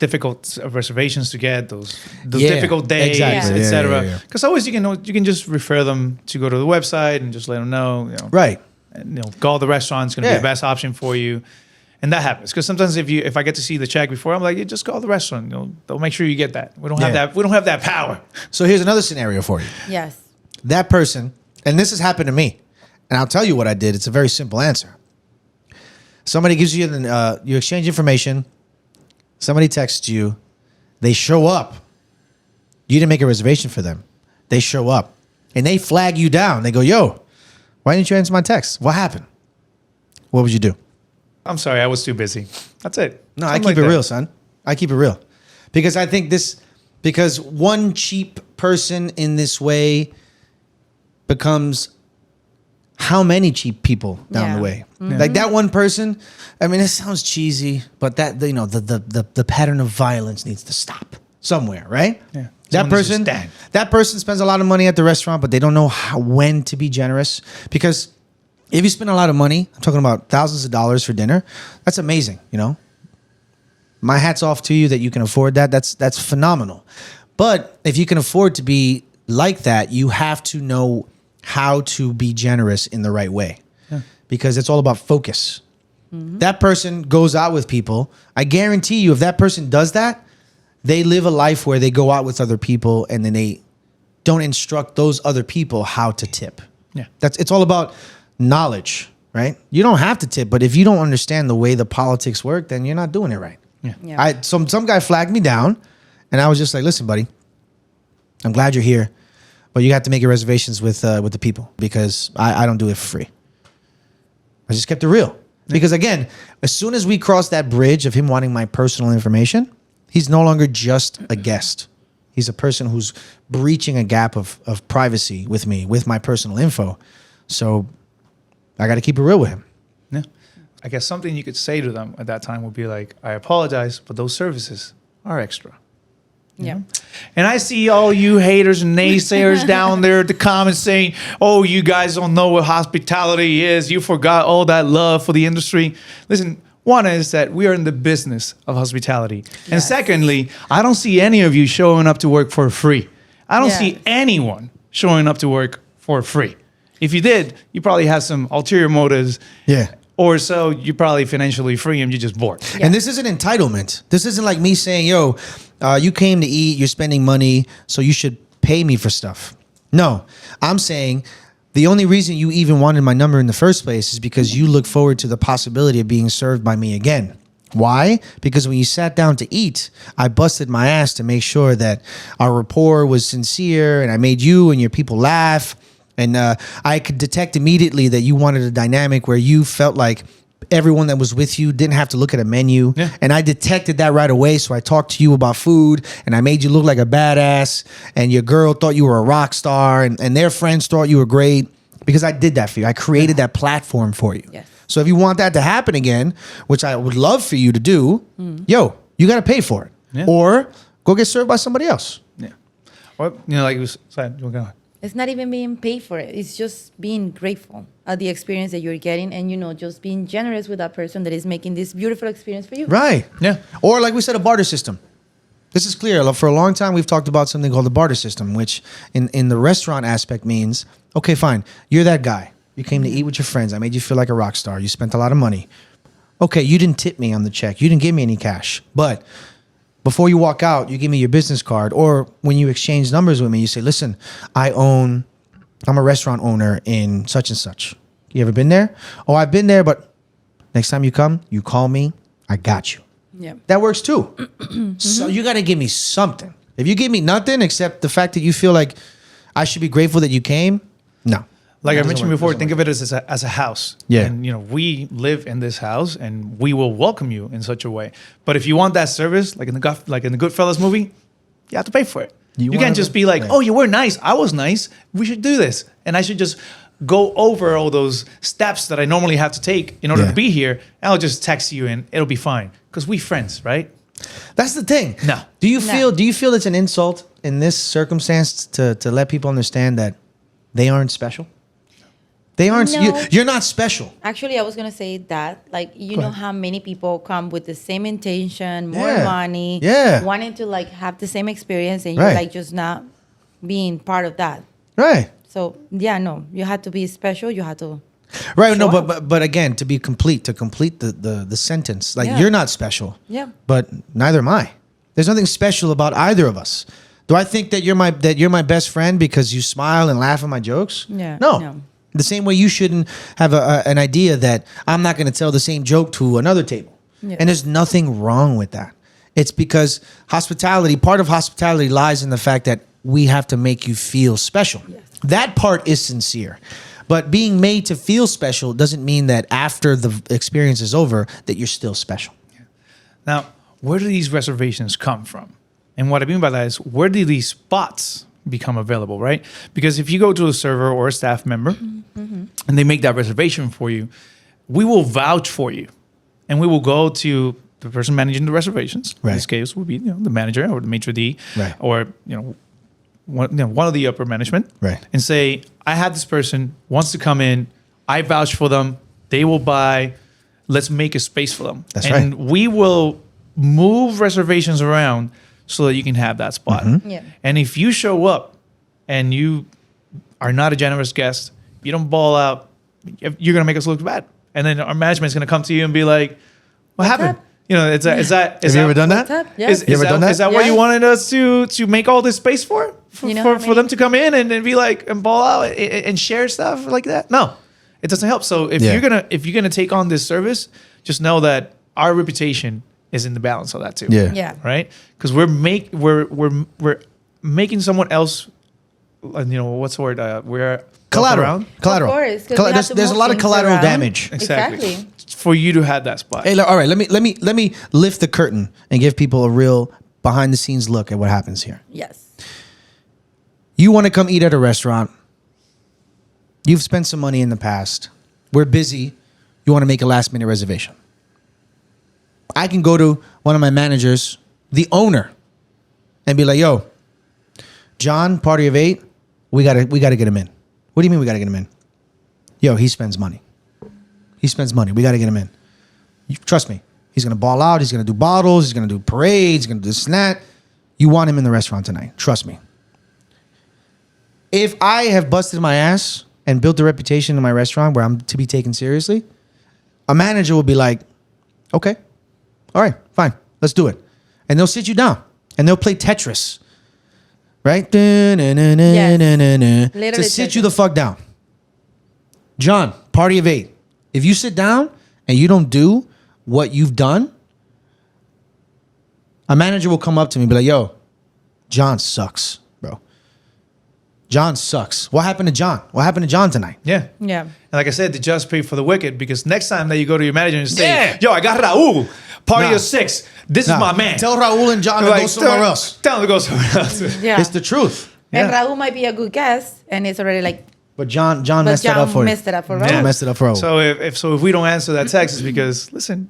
difficult reservations to get, those Yeah, difficult days, exactly. Yeah, etc. yeah, yeah. Because always you can just refer them to go to the website and just let them know, Right. and, call the restaurant. It's going to be Yeah. the best option for you. And that happens because sometimes if I get to see the check before, I'm like, you just call the restaurant. They'll make sure you get that. We don't have Yeah. that. We don't have that power. So here's another scenario for you. Yes. That person, and this has happened to me, and I'll tell you what I did. It's a very simple answer. Somebody gives you you exchange information. Somebody texts you. They show up. You didn't make a reservation for them. They show up, and they flag you down. They go, "Yo, why didn't you answer my text? What happened?" What would you do? I'm sorry, I was too busy. That's it. No, I Something keep like it that. real, son. I keep it real. Because I think because one cheap person in this way becomes how many cheap people down Yeah. the way. Like that one person, I mean, it sounds cheesy, but the pattern of violence needs to stop somewhere, right? Yeah. That Someone needs to person, stand. that person spends a lot of money at the restaurant, but they don't know when to be generous. Because if you spend a lot of money, I'm talking about thousands of dollars for dinner, that's amazing, My hat's off to you that you can afford that. That's phenomenal. But if you can afford to be like that, you have to know how to be generous in the right way. Because it's all about focus. That person goes out with people. I guarantee you, if that person does that, they live a life where they go out with other people and then they don't instruct those other people how to tip. Yeah. It's all about knowledge, right? You don't have to tip, but if you don't understand the way the politics work, then you're not doing it right. Yeah. Some guy flagged me down, and I was just like, "Listen, buddy, I'm glad you're here, but you have to make your reservations with the people because I don't do it for free." I just kept it real because again, as soon as we crossed that bridge of him wanting my personal information, he's no longer just a guest. He's a person who's breaching a gap of privacy with me, with my personal info. So I got to keep it real with him. Yeah. I guess something you could say to them at that time would be like, I apologize, but those services are extra. Yeah. And I see all you haters and naysayers down there at the comments saying, oh, you guys don't know what hospitality is. You forgot all that love for the industry. Listen, one is that we are in the business of hospitality. And Yes. secondly, I don't see any of you showing up to work for free. I don't see Yes. anyone showing up to work for free. If you did, you probably have some ulterior motives. Yeah. Or so you're probably financially free and you're just bored. Yeah. And this isn't entitlement. This isn't like me saying, yo, you came to eat, you're spending money, so you should pay me for stuff. No, I'm saying the only reason you even wanted my number in the first place is because you look forward to the possibility of being served by me again. Why? Because when you sat down to eat, I busted my ass to make sure that our rapport was sincere and I made you and your people laugh. And I could detect immediately that you wanted a dynamic where you felt like everyone that was with you didn't have to look at a menu. Yeah. And I detected that right away. So I talked to you about food and I made you look like a badass. And your girl thought you were a rock star and their friends thought you were great because I did that for you. I created that platform for you. Yes. So if you want that to happen again, which I would love for you to do, yo, you got to pay for it. Yeah. Or go get served by somebody else. Yeah. Or, like you said, go on. It's not even being paid for it. It's just being grateful at the experience that you're getting and, just being generous with that person that is making this beautiful experience for you. Right. Yeah. Or like we said, a barter system. This is clear. For a long time, we've talked about something called the barter system, which in the restaurant aspect means, okay, fine. You're that guy. You came to eat with your friends. I made you feel like a rock star. You spent a lot of money. Okay, you didn't tip me on the check. You didn't give me any cash. But before you walk out, you give me your business card. Or when you exchange numbers with me, you say, listen, I'm a restaurant owner in such and such. You ever been there? Oh, I've been there, but next time you come, you call me. I got you. Yeah. That works too. So you got to give me something. If you give me nothing except the fact that you feel like I should be grateful that you came, no. Like I Doesn't mentioned work, before, doesn't think work. of it as a house. Yeah. And, we live in this house and we will welcome you in such a way. But if you want that service, like in the Goodfellas movie, you have to pay for it. You wanna can't just be like, yeah. oh, you were nice. I was nice. We should do this. And I should just go over all those steps that I normally have to take in order Yeah. to be here. And I'll just text you and it'll be fine. Because we friends, right? That's the thing. No. Do you No. feel it's an insult in this circumstance to let people understand that they aren't special? They aren't. No. You're not special. Actually, I was gonna say that, like, you know how many people come with the same intention, more Yeah. money, wanting to like have the same experience, and you're Right. like just not being part of that. Right. So yeah, no, you had to be special. You had to. Right. No, Show but again, to complete the sentence, like Yeah. you're not special. Yeah. But neither am I. There's nothing special about either of us. Do I think that you're my best friend because you smile and laugh at my jokes? Yeah, No. no. The same way you shouldn't have an idea that I'm not going to tell the same joke to another table. Yeah. And there's nothing wrong with that. It's because part of hospitality lies in the fact that we have to make you feel special. Yes. That part is sincere. But being made to feel special doesn't mean that after the experience is over that you're still special. Now, where do these reservations come from? And what I mean by that is, where do these spots become available, right? Because if you go to a server or a staff member and they make that reservation for you, we will vouch for you. And we will go to the person managing the reservations. Right. In this case would be the manager or the maitre d', Right. or one of the upper management, Right. and say, I have this person wants to come in. I vouch for them. They will buy. Let's make a space for them. That's and right. we will move reservations around so that you can have that spot. Mm-hmm. Yeah. And if you show up and you are not a generous guest, you don't ball out, you're going to make us look bad. And then our management is going to come to you and be like, what happened? up? You know, is that Have you ever done that? What's up? Yeah. Is You ever done that? Is that what Yeah. you wanted us to make all this space for? For, You know for, how for many- them to come in and be like and ball out and share stuff like that? No, it doesn't help. So if Yeah. you're gonna take on this service, just know that our reputation is in the balance of that too. Yeah. Yeah. Right? Because we're making someone else. What's the word? We're Collateral. around. Collateral. Of course, 'cause we have to There's a move lot of things collateral around. damage. Exactly. For you to have that spot. Hey, all right. Let me lift the curtain and give people a real behind the scenes look at what happens here. Yes. You want to come eat at a restaurant. You've spent some money in the past. We're busy. You want to make a last minute reservation. I can go to one of my managers, the owner, and be like, "Yo, John, party of 8, we gotta get him in." What do you mean we gotta get him in? Yo, he spends money. He spends money. We gotta get him in. Trust me. He's gonna ball out. He's gonna do bottles. He's gonna do parades. He's gonna do this and that. You want him in the restaurant tonight. Trust me. If I have busted my ass and built a reputation in my restaurant where I'm to be taken seriously, a manager will be like, okay, all right, fine, let's do it. And they'll sit you down and they'll play Tetris, right? To Literally sit you Tetris. the fuck down. John, party of 8. If you sit down and you don't do what you've done, a manager will come up to me and be like, yo, John sucks, bro. John sucks. What happened to John? What happened to John tonight? Yeah. Yeah. And like I said, the just pay for the wicked, because next time that you go to your manager and say, Yeah. yo, I got Raul, party Nah. of 6. This Nah, is my man. Tell Raul and John to Like, go somewhere else. Tell him to go somewhere else. Yeah. It's the truth. And Yeah. Raul might be a good guest, and it's already like, But John but messed it up John for you. messed it up for Raul. John messed it up for Raul. So if we don't answer that text, it's because, listen,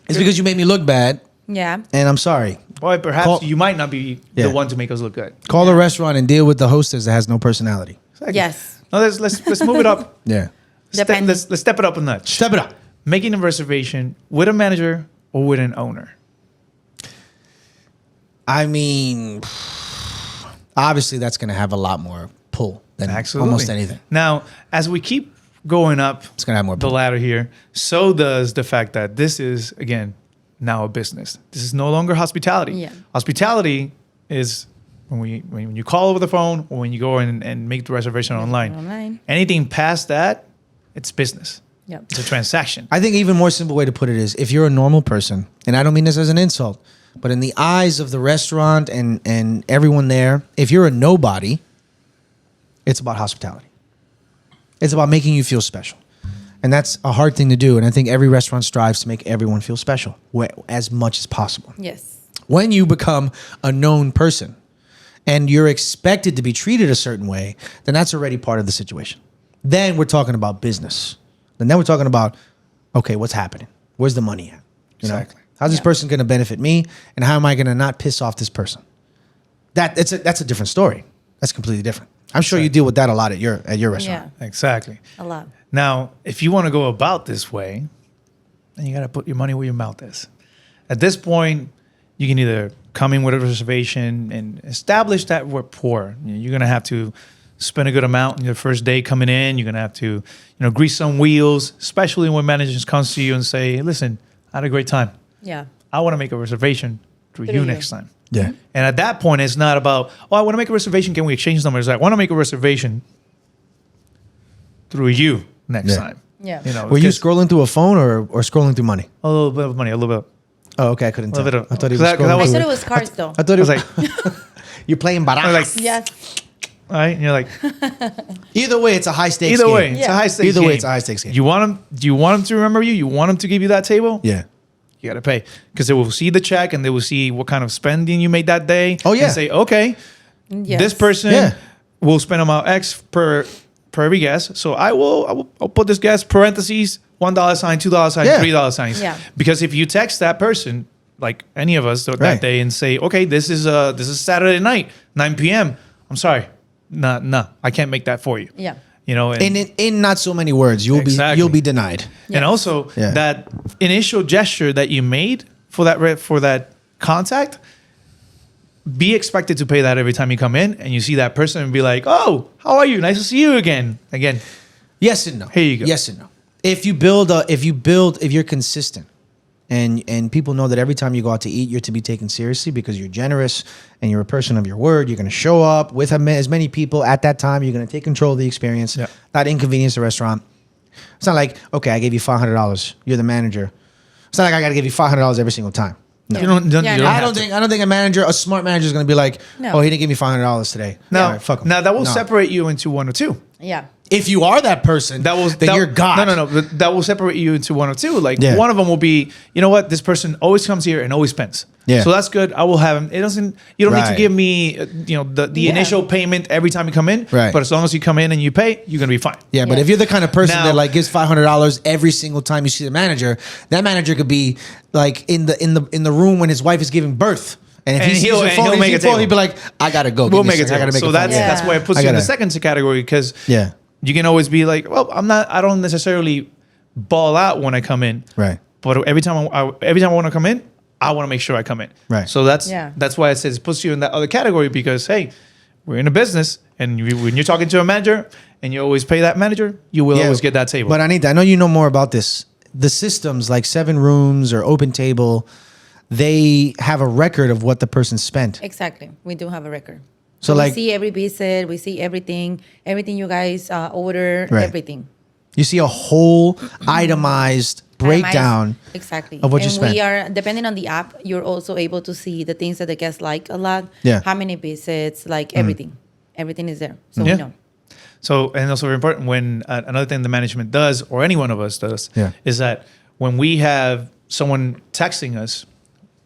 It's because you made me look bad, Yeah. and I'm sorry. boy, perhaps Call- you might not be Yeah. the one to make us look good. Call the restaurant and deal with the hostess that has no personality. Exactly. Yes. No, let's move it up. Yeah. Depending. Let's step it up a notch. Step it up. Making a reservation with a manager or with an owner. I mean, obviously that's going to have a lot more pull than Absolutely. almost anything. Now, as we keep going up It's going to have more the pull. ladder here, so does the fact that this is, again, now a business. This is no longer hospitality. Yeah. Hospitality is when you call over the phone or when you go in and make the reservation online. Online. Anything past that, it's business. Yep. It's a transaction. I think even more simple way to put it is if you're a normal person, and I don't mean this as an insult, but in the eyes of the restaurant and everyone there, if you're a nobody, it's about hospitality. It's about making you feel special. And that's a hard thing to do. And I think every restaurant strives to make everyone feel special as much as possible. Yes. When you become a known person and you're expected to be treated a certain way, then that's already part of the situation. Then we're talking about business. And then we're talking about, okay, what's happening? Where's the money at? You know? Exactly. How's this Yeah. person going to benefit me? And how am I going to not piss off this person? That's a different story. That's completely different. I'm sure you deal with that a lot at your restaurant. Yeah, Exactly. a lot. Now, if you want to go about this way, then you got to put your money where your mouth is. At this point, you can either come in with a reservation and establish that rapport. You're going to have to spend a good amount on your first day coming in. You're going to have to, grease some wheels, especially when managers comes to you and say, listen, I had a great time. Yeah. I want to make a reservation through you you. next time. Yeah. And at that point, it's not about, I want to make a reservation. Can we exchange numbers? I want to make a reservation through you next time. Yeah. Were you scrolling through a phone or scrolling through money? a little bit of money, a little bit. Oh, okay. I couldn't tell. little bit of- I thought he was 'cause I- 'cause I scrolling was- I through thought it was cars though. I thought I it was was like, you're playing barajas. like, Yes. all right, and you're like, Either way, it's a high stakes either game. way, it's a Yeah. high stakes Either game. way, it's a high stakes game. Do you want them to remember you? You want them to give you that table? Yeah. You got to pay because they will see the check and they will see what kind of spending you made that day. Oh, yeah. And say, okay, Yes. this person Yeah. will spend amount X per every guest. So I'll put this guest parentheses $1 sign, $2 sign, Yeah. $3 signs. Yeah. Because if you text that person, like any of us that Right. day, and say, okay, this is Saturday night, 9 p.m. I'm sorry, no, I can't make that for you. Yeah. And In not so many words, Exactly. you'll be denied. Yes. and also Yeah. that initial gesture that you made for that contact, be expected to pay that every time you come in and you see that person and be like, oh, how are you? Nice to see you again. Again, Yes and no. Here you go. Yes and no. If you're consistent and people know that every time you go out to eat, you're to be taken seriously because you're generous and you're a person of your word, you're going to show up with as many people at that time. You're going to take control of the experience, Yeah. not inconvenience the restaurant. It's not like, okay, I gave you $500. You're the manager. It's not like I got to give you $500 every single time. No. you don't Yeah, you no. I have don't think a smart manager is going to be like, No. oh, he didn't give me $500 today. Now, All right, fuck him. now that will No. separate you into one or two. Yeah. If you are that person, then you're God. No. That will separate you into one or two. Like Yeah. one of them will be, you know what? This person always comes here and always spends. Yeah. So that's good. I will have him. It doesn't. You don't need to Right. give me, the Yeah. initial payment every time you come in. Right. But as long as you come in and you pay, you're gonna be fine. Yeah, but Yeah. if you're the kind of person Now- that like gives $500 every single time you see the manager, that manager could be like in the room when his wife is giving birth. And if And he sees he'll- your and phone, he'll make a table. he'd be like, I gotta go. We'll Give me make a it. second. I gotta make So a that's phone. Yeah. that's why it puts I you in the gotta- second category because Yeah. you can always be like, well, I don't necessarily ball out when I come in. Right. But every time I want to come in, I want to make sure I come in. Right. So that's Yeah. that's why it says it puts you in that other category because hey, we're in a business and when you're talking to a manager and you always pay that manager, you will Yeah. always get that table. But I know you know more about this. The systems like 7 Rooms or Open Table, they have a record of what the person spent. Exactly. We do have a record. So, we like- see every visit, we see everything you guys order, Right. everything. You see a whole itemized breakdown. Exactly. of what you and spent. we are, depending on the app, you're also able to see the things that the guests like a lot. Yeah. How many visits, like everything. Everything is there. So Yeah. we know. So, and also very important when another thing the management does, or any one of us does, Yeah. is that when we have someone texting us,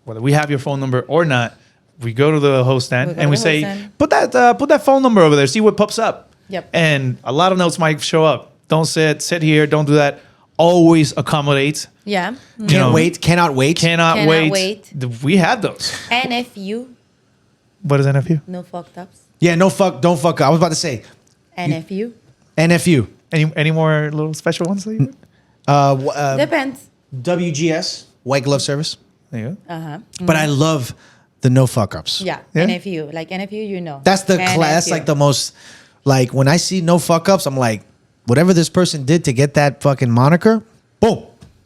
whether we have your phone number or not, we go to the host stand We go and to we the say, host stand. put that phone number over there, see what pops up. Yep. And a lot of notes might show up. Don't sit here, don't do that. Always accommodate. Yeah. You know, Cannot wait. Cannot Cannot wait. We have those. NFU, What is NFU? no fucked ups. Yeah, don't fuck up. I was about to say NFU. NFU. Any more little special ones? That you Depends. WGS, White Glove Service. there you go. Uh-huh. But I love the no fuck ups. Yeah. Yeah? NFU. Like NFU, you know. That's the NFU. class, like the most, like when I see no fuck ups, I'm like, whatever this person did to get that fucking moniker, boom.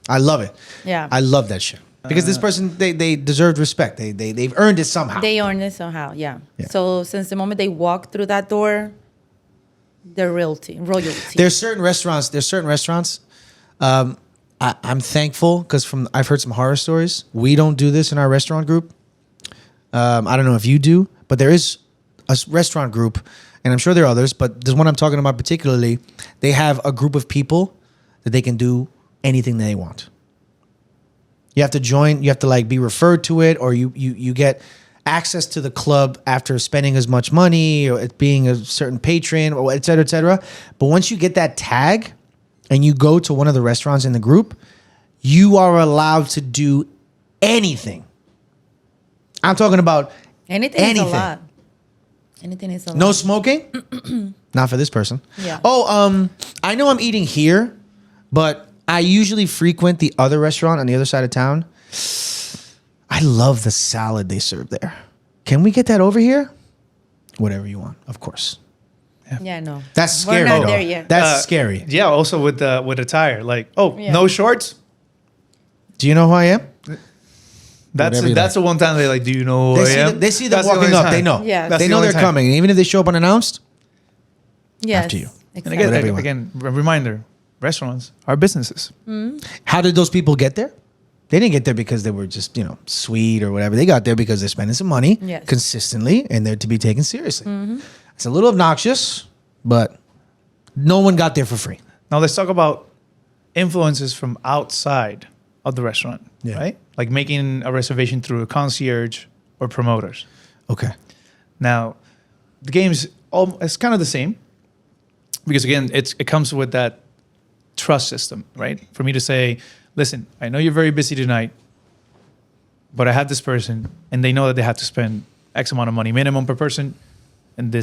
I love it. Yeah. I love that shit. Because this person, they deserved respect. They've earned it somehow. They earn it somehow, yeah. Yeah. So since the moment they walk through that door, they're royalty. There's certain restaurants. I'm thankful because I've heard some horror stories. We don't do this in our restaurant group. I don't know if you do, but there is a restaurant group, and I'm sure there are others, but there's one I'm talking about particularly. They have a group of people that they can do anything they want. You have to join. You have to like be referred to it, or you get access to the club after spending as much money, or it being a certain patron, or et cetera, et cetera. But once you get that tag, and you go to one of the restaurants in the group, you are allowed to do anything. I'm talking about Anything is a lot. Anything is allowed. No smoking? Not for this person. Yeah. Oh, I know I'm eating here, but I usually frequent the other restaurant on the other side of town. I love the salad they serve there. Can we get that over here? Whatever you want, of course. Yeah, no. That's scary. We're not though. there yet. That's scary. Yeah, also with the tire. Like, oh, Yeah. no shorts? Do you know who I am? Whatever you That's the one time they like, do you know who I am? They see them That's the walking only up. time. They know. Yeah. That's They the know only they're time. coming. And even if they show up unannounced, Yes. after you. And Exactly. Whatever you again, want. a reminder, restaurants are businesses. how did those people get there? They didn't get there because they were just, sweet or whatever. They got there because they're spending some money Yes. consistently and they're to be taken seriously. It's a little obnoxious, but no one got there for free. Now let's talk about influences from outside of the restaurant, Yeah. right? Like making a reservation through a concierge or promoters. Okay. Now, the game's it's kind of the same because again, it comes with that trust system, right? For me to say, listen, I know you're very busy tonight, but I have this person, and they know that they have to spend X amount of money minimum per person, and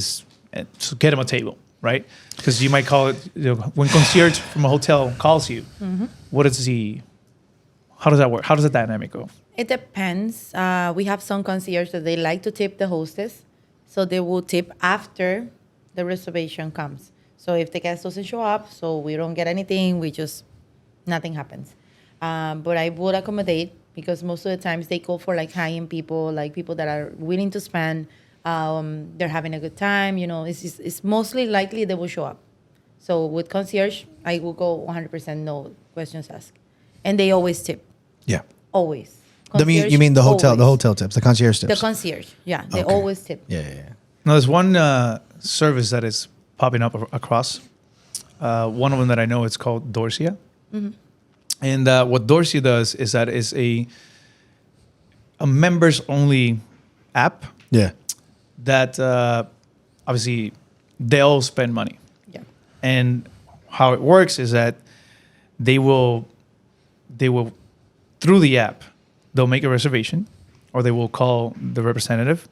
so get them a table, right? Because you might call it when concierge from a hotel calls you. What is how does that work? How does the dynamic go? It depends. We have some concierge that they like to tip the hostess, so they will tip after the reservation comes. So if the guest doesn't show up, so we don't get anything, nothing happens. But I would accommodate because most of the times they go for like high-end people, like people that are willing to spend. They're having a good time. It's mostly likely they will show up. So with concierge, I will go 100% no questions asked, and they always tip. Yeah. Always. You mean the hotel, Always. tips, the concierge tips? The concierge, yeah, they Okay. always tip. Yeah. Now, there's one service that is popping up across. One of them that I know, it's called Dorsia. And what Dorsia does is that it's a members-only app Yeah. that obviously they'll spend money. Yeah, And how it works is that they will through the app, they'll make a reservation, or they will call the representative,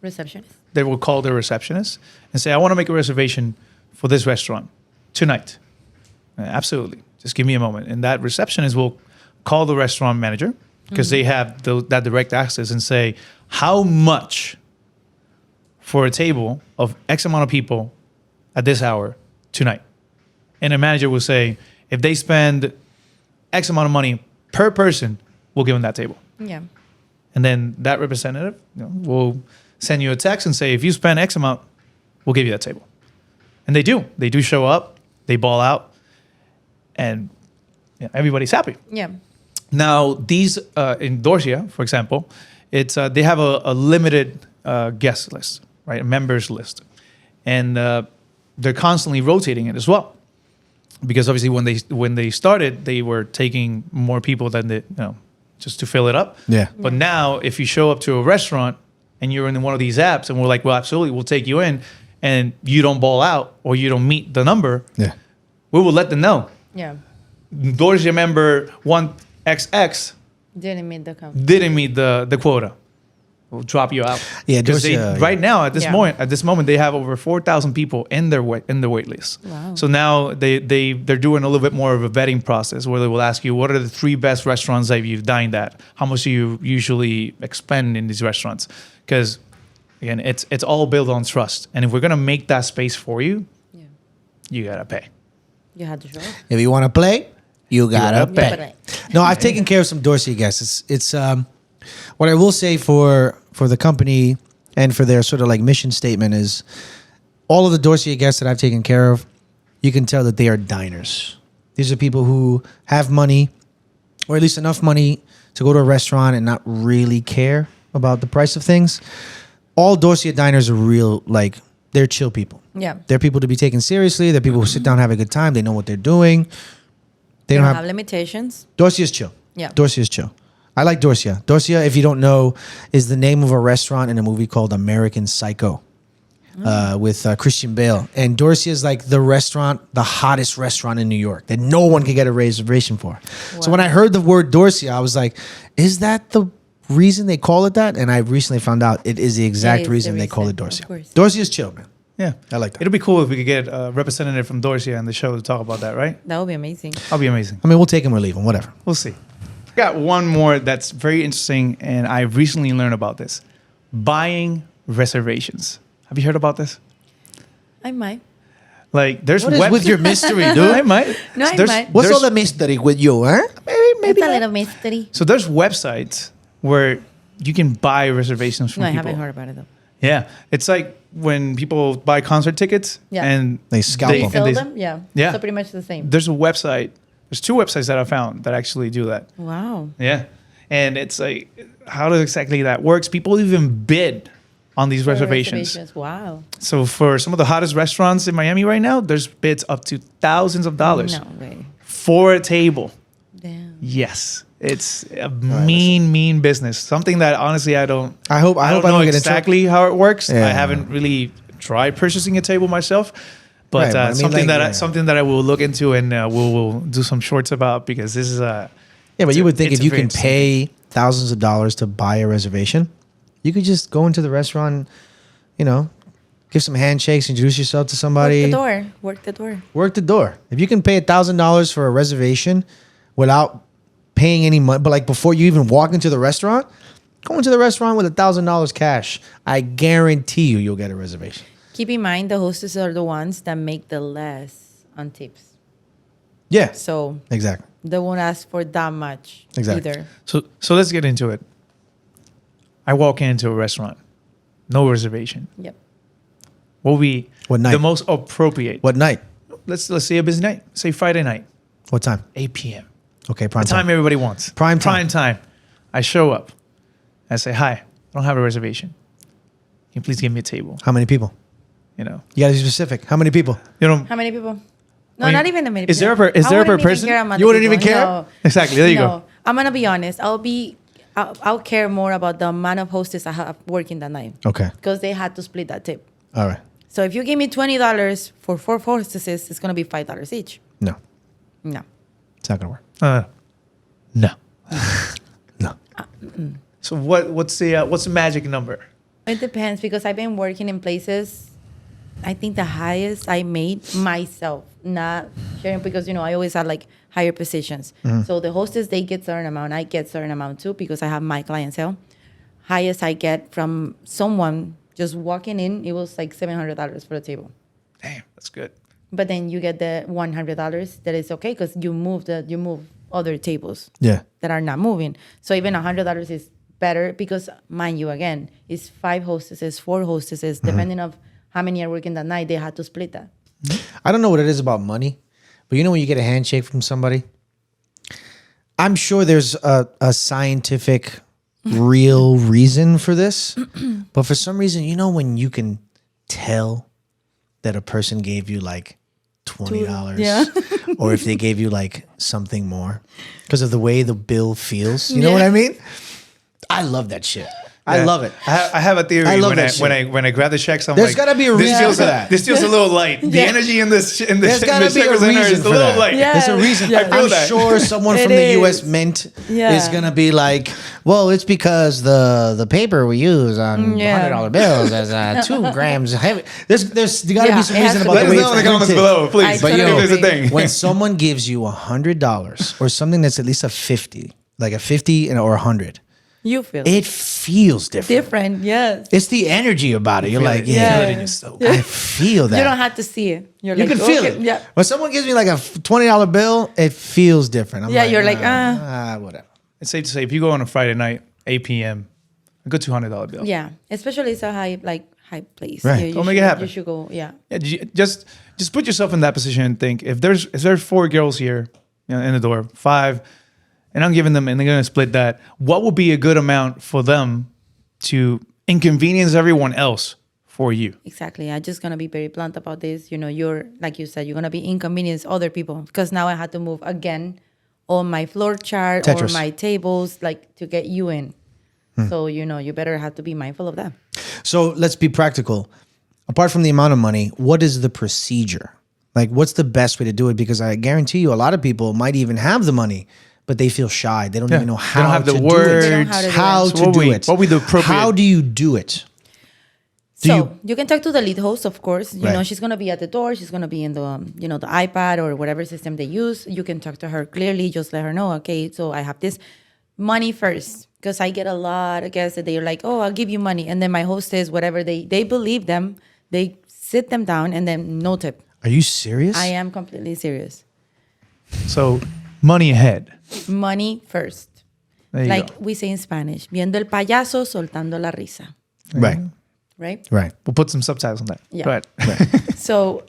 receptionist. they will call their receptionist and say, I want to make a reservation for this restaurant tonight. Absolutely. Just give me a moment. And that receptionist will call the restaurant manager because they have that direct access and say, how much for a table of X amount of people at this hour tonight? And the manager will say, if they spend X amount of money per person, we'll give them that table. Yeah, And then that representative will send you a text and say, if you spend X amount, we'll give you that table. And they do. They do show up. They ball out. And everybody's happy. yeah, Now, these in Dorsia, for example, it's they have a limited guest list, right? A members list. And they're constantly rotating it as well. Because obviously when they started, they were taking more people than just to fill it up. Yeah. But now, if you show up to a restaurant and you're in one of these apps, and we're like, well, absolutely, we'll take you in, and you don't ball out or you don't meet the number, Yeah. we will let them know. yeah. Dorsia member 1XX Didn't meet the count. didn't meet the quota. We'll drop you out. Yeah, because Dorsia, right now at this Yeah. moment they have over 4,000 people in their wait list. Wow. So now they're doing a little bit more of a vetting process where they will ask you, what are the 3 best restaurants that you've dined at? How much do you usually expend in these restaurants? Because again, it's all built on trust. And if we're gonna make that space for you, Yeah, you gotta pay. you had to show up. If you want to play, you gotta gotta pay. pay. No, I've taken care of some Dorsia guests. It's what I will say for the company and for their sort of like mission statement is all of the Dorsia guests that I've taken care of, you can tell that they are diners. These are people who have money, or at least enough money to go to a restaurant and not really care about the price of things. All Dorsia diners are real, like, they're chill people. Yeah, They're people to be taken seriously. They're people who sit down and have a good time. They know what they're doing. They don't have limitations. Dorsia's chill. Yeah. Dorsia's chill. I like Dorsia. Dorsia, if you don't know, is the name of a restaurant in a movie called American Psycho with Christian Bale. And Dorsia is like the restaurant, the hottest restaurant in New York that no one can get a reservation for. So when I heard the word Dorsia, I was like, is that the reason they call it that, and I recently found out it is the exact is the reason they call it reason, Dorsia. of course. Dorsia is chill, man. Yeah. I like that. It'll be cool if we could get a representative from Dorsia on the show to talk about that, right? That would be amazing. That'll be amazing. I mean, we'll take him or leave him, whatever. We'll see. I got one more that's very interesting, and I recently learned about this. Buying reservations. Have you heard about this? I might. Like, there's What is with your mystery, dude? I might. No, I There's- might. What's there's- all the mystery with you, huh? It's a little mystery. So there's websites where you can buy reservations from No, I people. haven't heard about it though. Yeah, it's like when people buy concert tickets Yeah. and They scalp them. Sell they- them? Yeah. Yeah. So pretty much the same. There's a website. There's 2 websites that I found that actually do that. Wow. Yeah, and it's like how does exactly that works? People even bid on these reservations. Wow. So for some of the hottest restaurants in Miami right now, there's bids up to thousands of dollars No way. for a table. Damn. Yes, it's a mean business. Something that honestly I don't. I hope I don't don't know get exactly how it works. Yeah. I haven't really tried purchasing a table myself, but, Right, but I mean, something like, that yeah. something that I will look into and we'll do some shorts about because this is a. Yeah, but you would think it's if you very can interesting. pay thousands of dollars to buy a reservation, you could just go into the restaurant, you know, give some handshakes, introduce yourself to somebody. Work the door. Work the door. Work the door. If you can pay $1,000 for a reservation without paying any money, but like before you even walk into the restaurant, go into the restaurant with $1,000 cash. I guarantee you'll get a reservation. Keep in mind the hostesses are the ones that make the less on tips. Yeah, So exactly. they won't ask for that much Exactly. either. So let's get into it. I walk into a restaurant, no reservation. Yep. What will be What night? the most appropriate? What night? Let's say a busy night. Say Friday night, What time? 8 p.m. Okay, prime The time time. everybody wants. Prime time. Prime time. I show up. I say, hi, I don't have a reservation. Can you please give me a table? How many people? You know. You gotta be specific. How many people? You know. How many people? No, I mean, not even a many is there a people. per- is I there a per wouldn't even person? care about You the wouldn't even people. care? No. Exactly. There you No. go. I'm gonna be honest. I'll care more about the amount of hostess I have working that night Okay. because they had to split that tip. All right. So if you give me $20 for 4 hostesses, it's gonna be $5 each. No, No. it's not gonna work. No. No. So what's the magic number? It depends because I've been working in places. I think the highest I made myself, not sharing because I always had like higher positions. So the hostess they get certain amount, I get certain amount too because I have my clientele. Highest I get from someone just walking in, it was like $700 for the table. Damn, that's good. But then you get the $100 that is okay because you move other tables Yeah. that are not moving. So even $100 is better because, mind you, again, it's 5 hostesses, 4 hostesses, depending of how many are working that night. They had to split that. I don't know what it is about money, but you know when you get a handshake from somebody, I'm sure there's a scientific, real reason for this, but for some reason, when you can tell that a person gave you like $20, Yeah. or if they gave you like something more because of the way the bill feels, you know what I mean? I love that shit. I Yeah. love it. I have a theory I love when that when I grab the checks. I'm There's like, gotta be a this reason feels for that. This feels a little light. The Yeah. energy in this There's got to be a checker center reason is a for little that. light. Yeah. There's a reason. Yeah. I feel I'm that. sure someone It from the is. U.S. Mint Yeah. is going to be like, well, it's because the paper we use on Yeah. $100 bills is 2 grams heavy. There's got to Yeah, be some it has reason to about Let the us way know in it's the comments printed. below, please. I If totally there's a agree. thing. When someone gives you $100 or something that's at least a 50, like a 50 or 100, You feel it feels different. different, yes. It's the energy about it. You're like, You yeah, feel it in your soul. I feel that. You don't have to see it. You're You like, can feel okay, it. Yeah. When someone gives me like a $20 bill, it feels different. I'm Yeah, you're like, whatever. It's safe to say if you go on a Friday night, 8 p.m., a good $200 bill. Yeah. Especially it's a high place. Right. You Don't make it should- happen. You should go, yeah. Yeah, just put yourself in that position and think if there's 4 girls here, in the door, 5, and I'm giving them, and they're gonna split that. What would be a good amount for them to inconvenience everyone else for you? Exactly. I'm just gonna be very blunt about this. You're like you said, you're gonna be inconvenience other people because now I had to move again on my floor chart or Tetris. my tables, like to get you in. So you better have to be mindful of that. So let's be practical. Apart from the amount of money, what is the procedure? Like, what's the best way to do it? Because I guarantee you, a lot of people might even have the money, but they feel shy. They don't even know They don't how have the to words. do They don't it. know how to do How it. to do it. What we do appropriate. How do you do it? You can talk to the lead host, of course. You know, Right. she's going to be at the door. She's going to be in the, the iPad or whatever system they use. You can talk to her clearly. Just let her know, okay, so I have this money first. Because I get a lot of guests that they're like, oh, I'll give you money. And then my hostess, whatever, they believe them. They sit them down and then no tip. Are you serious? I am completely serious. So money ahead. Money first. There you Like go. we say in Spanish, viendo el payaso, soltando la risa. Right. Right? Right. We'll put some subtitles on that. Yeah. Go ahead. So,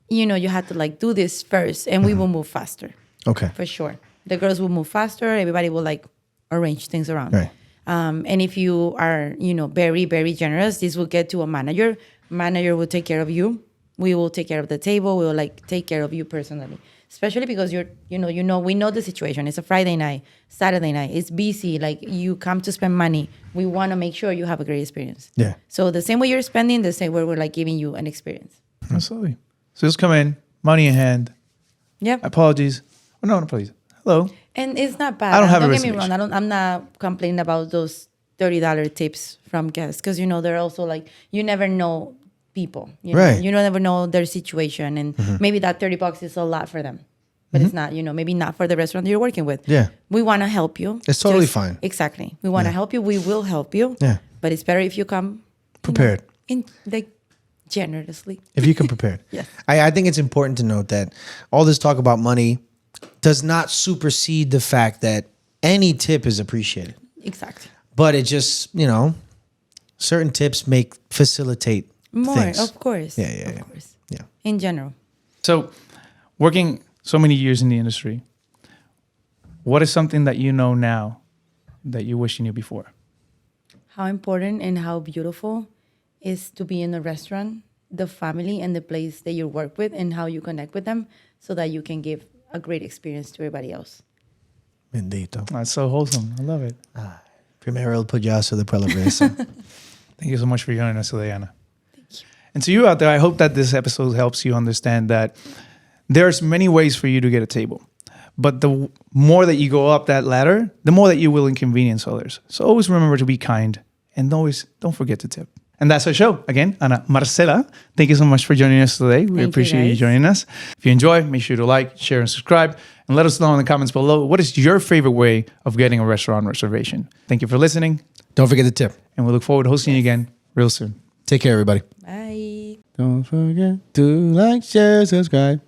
you have to like do this first and we will move faster. Okay. For sure. The girls will move faster. Everybody will like arrange things around. Right. And if you are, very, very generous, this will get to a manager. Manager will take care of you. We will take care of the table. We will like take care of you personally. Especially because we know the situation. It's a Friday night, Saturday night. It's busy. Like you come to spend money. We want to make sure you have a great experience. Yeah. So the same way you're spending, the same way we're like giving you an experience. Absolutely. So just come in, money in hand. Yeah. Apologies. Oh, no apologies. Hello. And it's not bad. I don't have a get me reservation. wrong. I'm not complaining about those $30 tips from guests because they're also like you never know people. Right. You don't ever know their situation, and maybe that $30 is a lot for them, but it's not. Maybe not for the restaurant you're working with. Yeah. We want to help you. It's totally fine. Exactly. We want to help you. We will help you. Yeah. But it's better if you come Prepared. in like generously. If you come prepared. Yes. I think it's important to note that all this talk about money does not supersede the fact that any tip is appreciated. Exactly. But it just, certain tips facilitate More, things. of course. Yeah. Of course. Yeah. In general. So working so many years in the industry, what is something that you know now that you wish you knew before? How important and how beautiful is to be in a restaurant, the family and the place that you work with and how you connect with them so that you can give a great experience to everybody else. Bendito. That's so wholesome. I love it. Primero el payaso, después la presa. Thank you so much for joining us today, Ana. Thank you. And to you out there, I hope that this episode helps you understand that there's many ways for you to get a table. But the more that you go up that ladder, the more that you will inconvenience others. So always remember to be kind and always don't forget to tip. And that's our show. Again, Ana Marcela, thank you so much for joining us today. We appreciate you joining us. If you enjoy, make sure to like, share, and subscribe. And let us know in the comments below, what is your favorite way of getting a restaurant reservation? Thank you for listening. Don't forget the tip. And we look forward to hosting you again real soon. Take care, everybody. Bye. Don't forget to like, share, subscribe.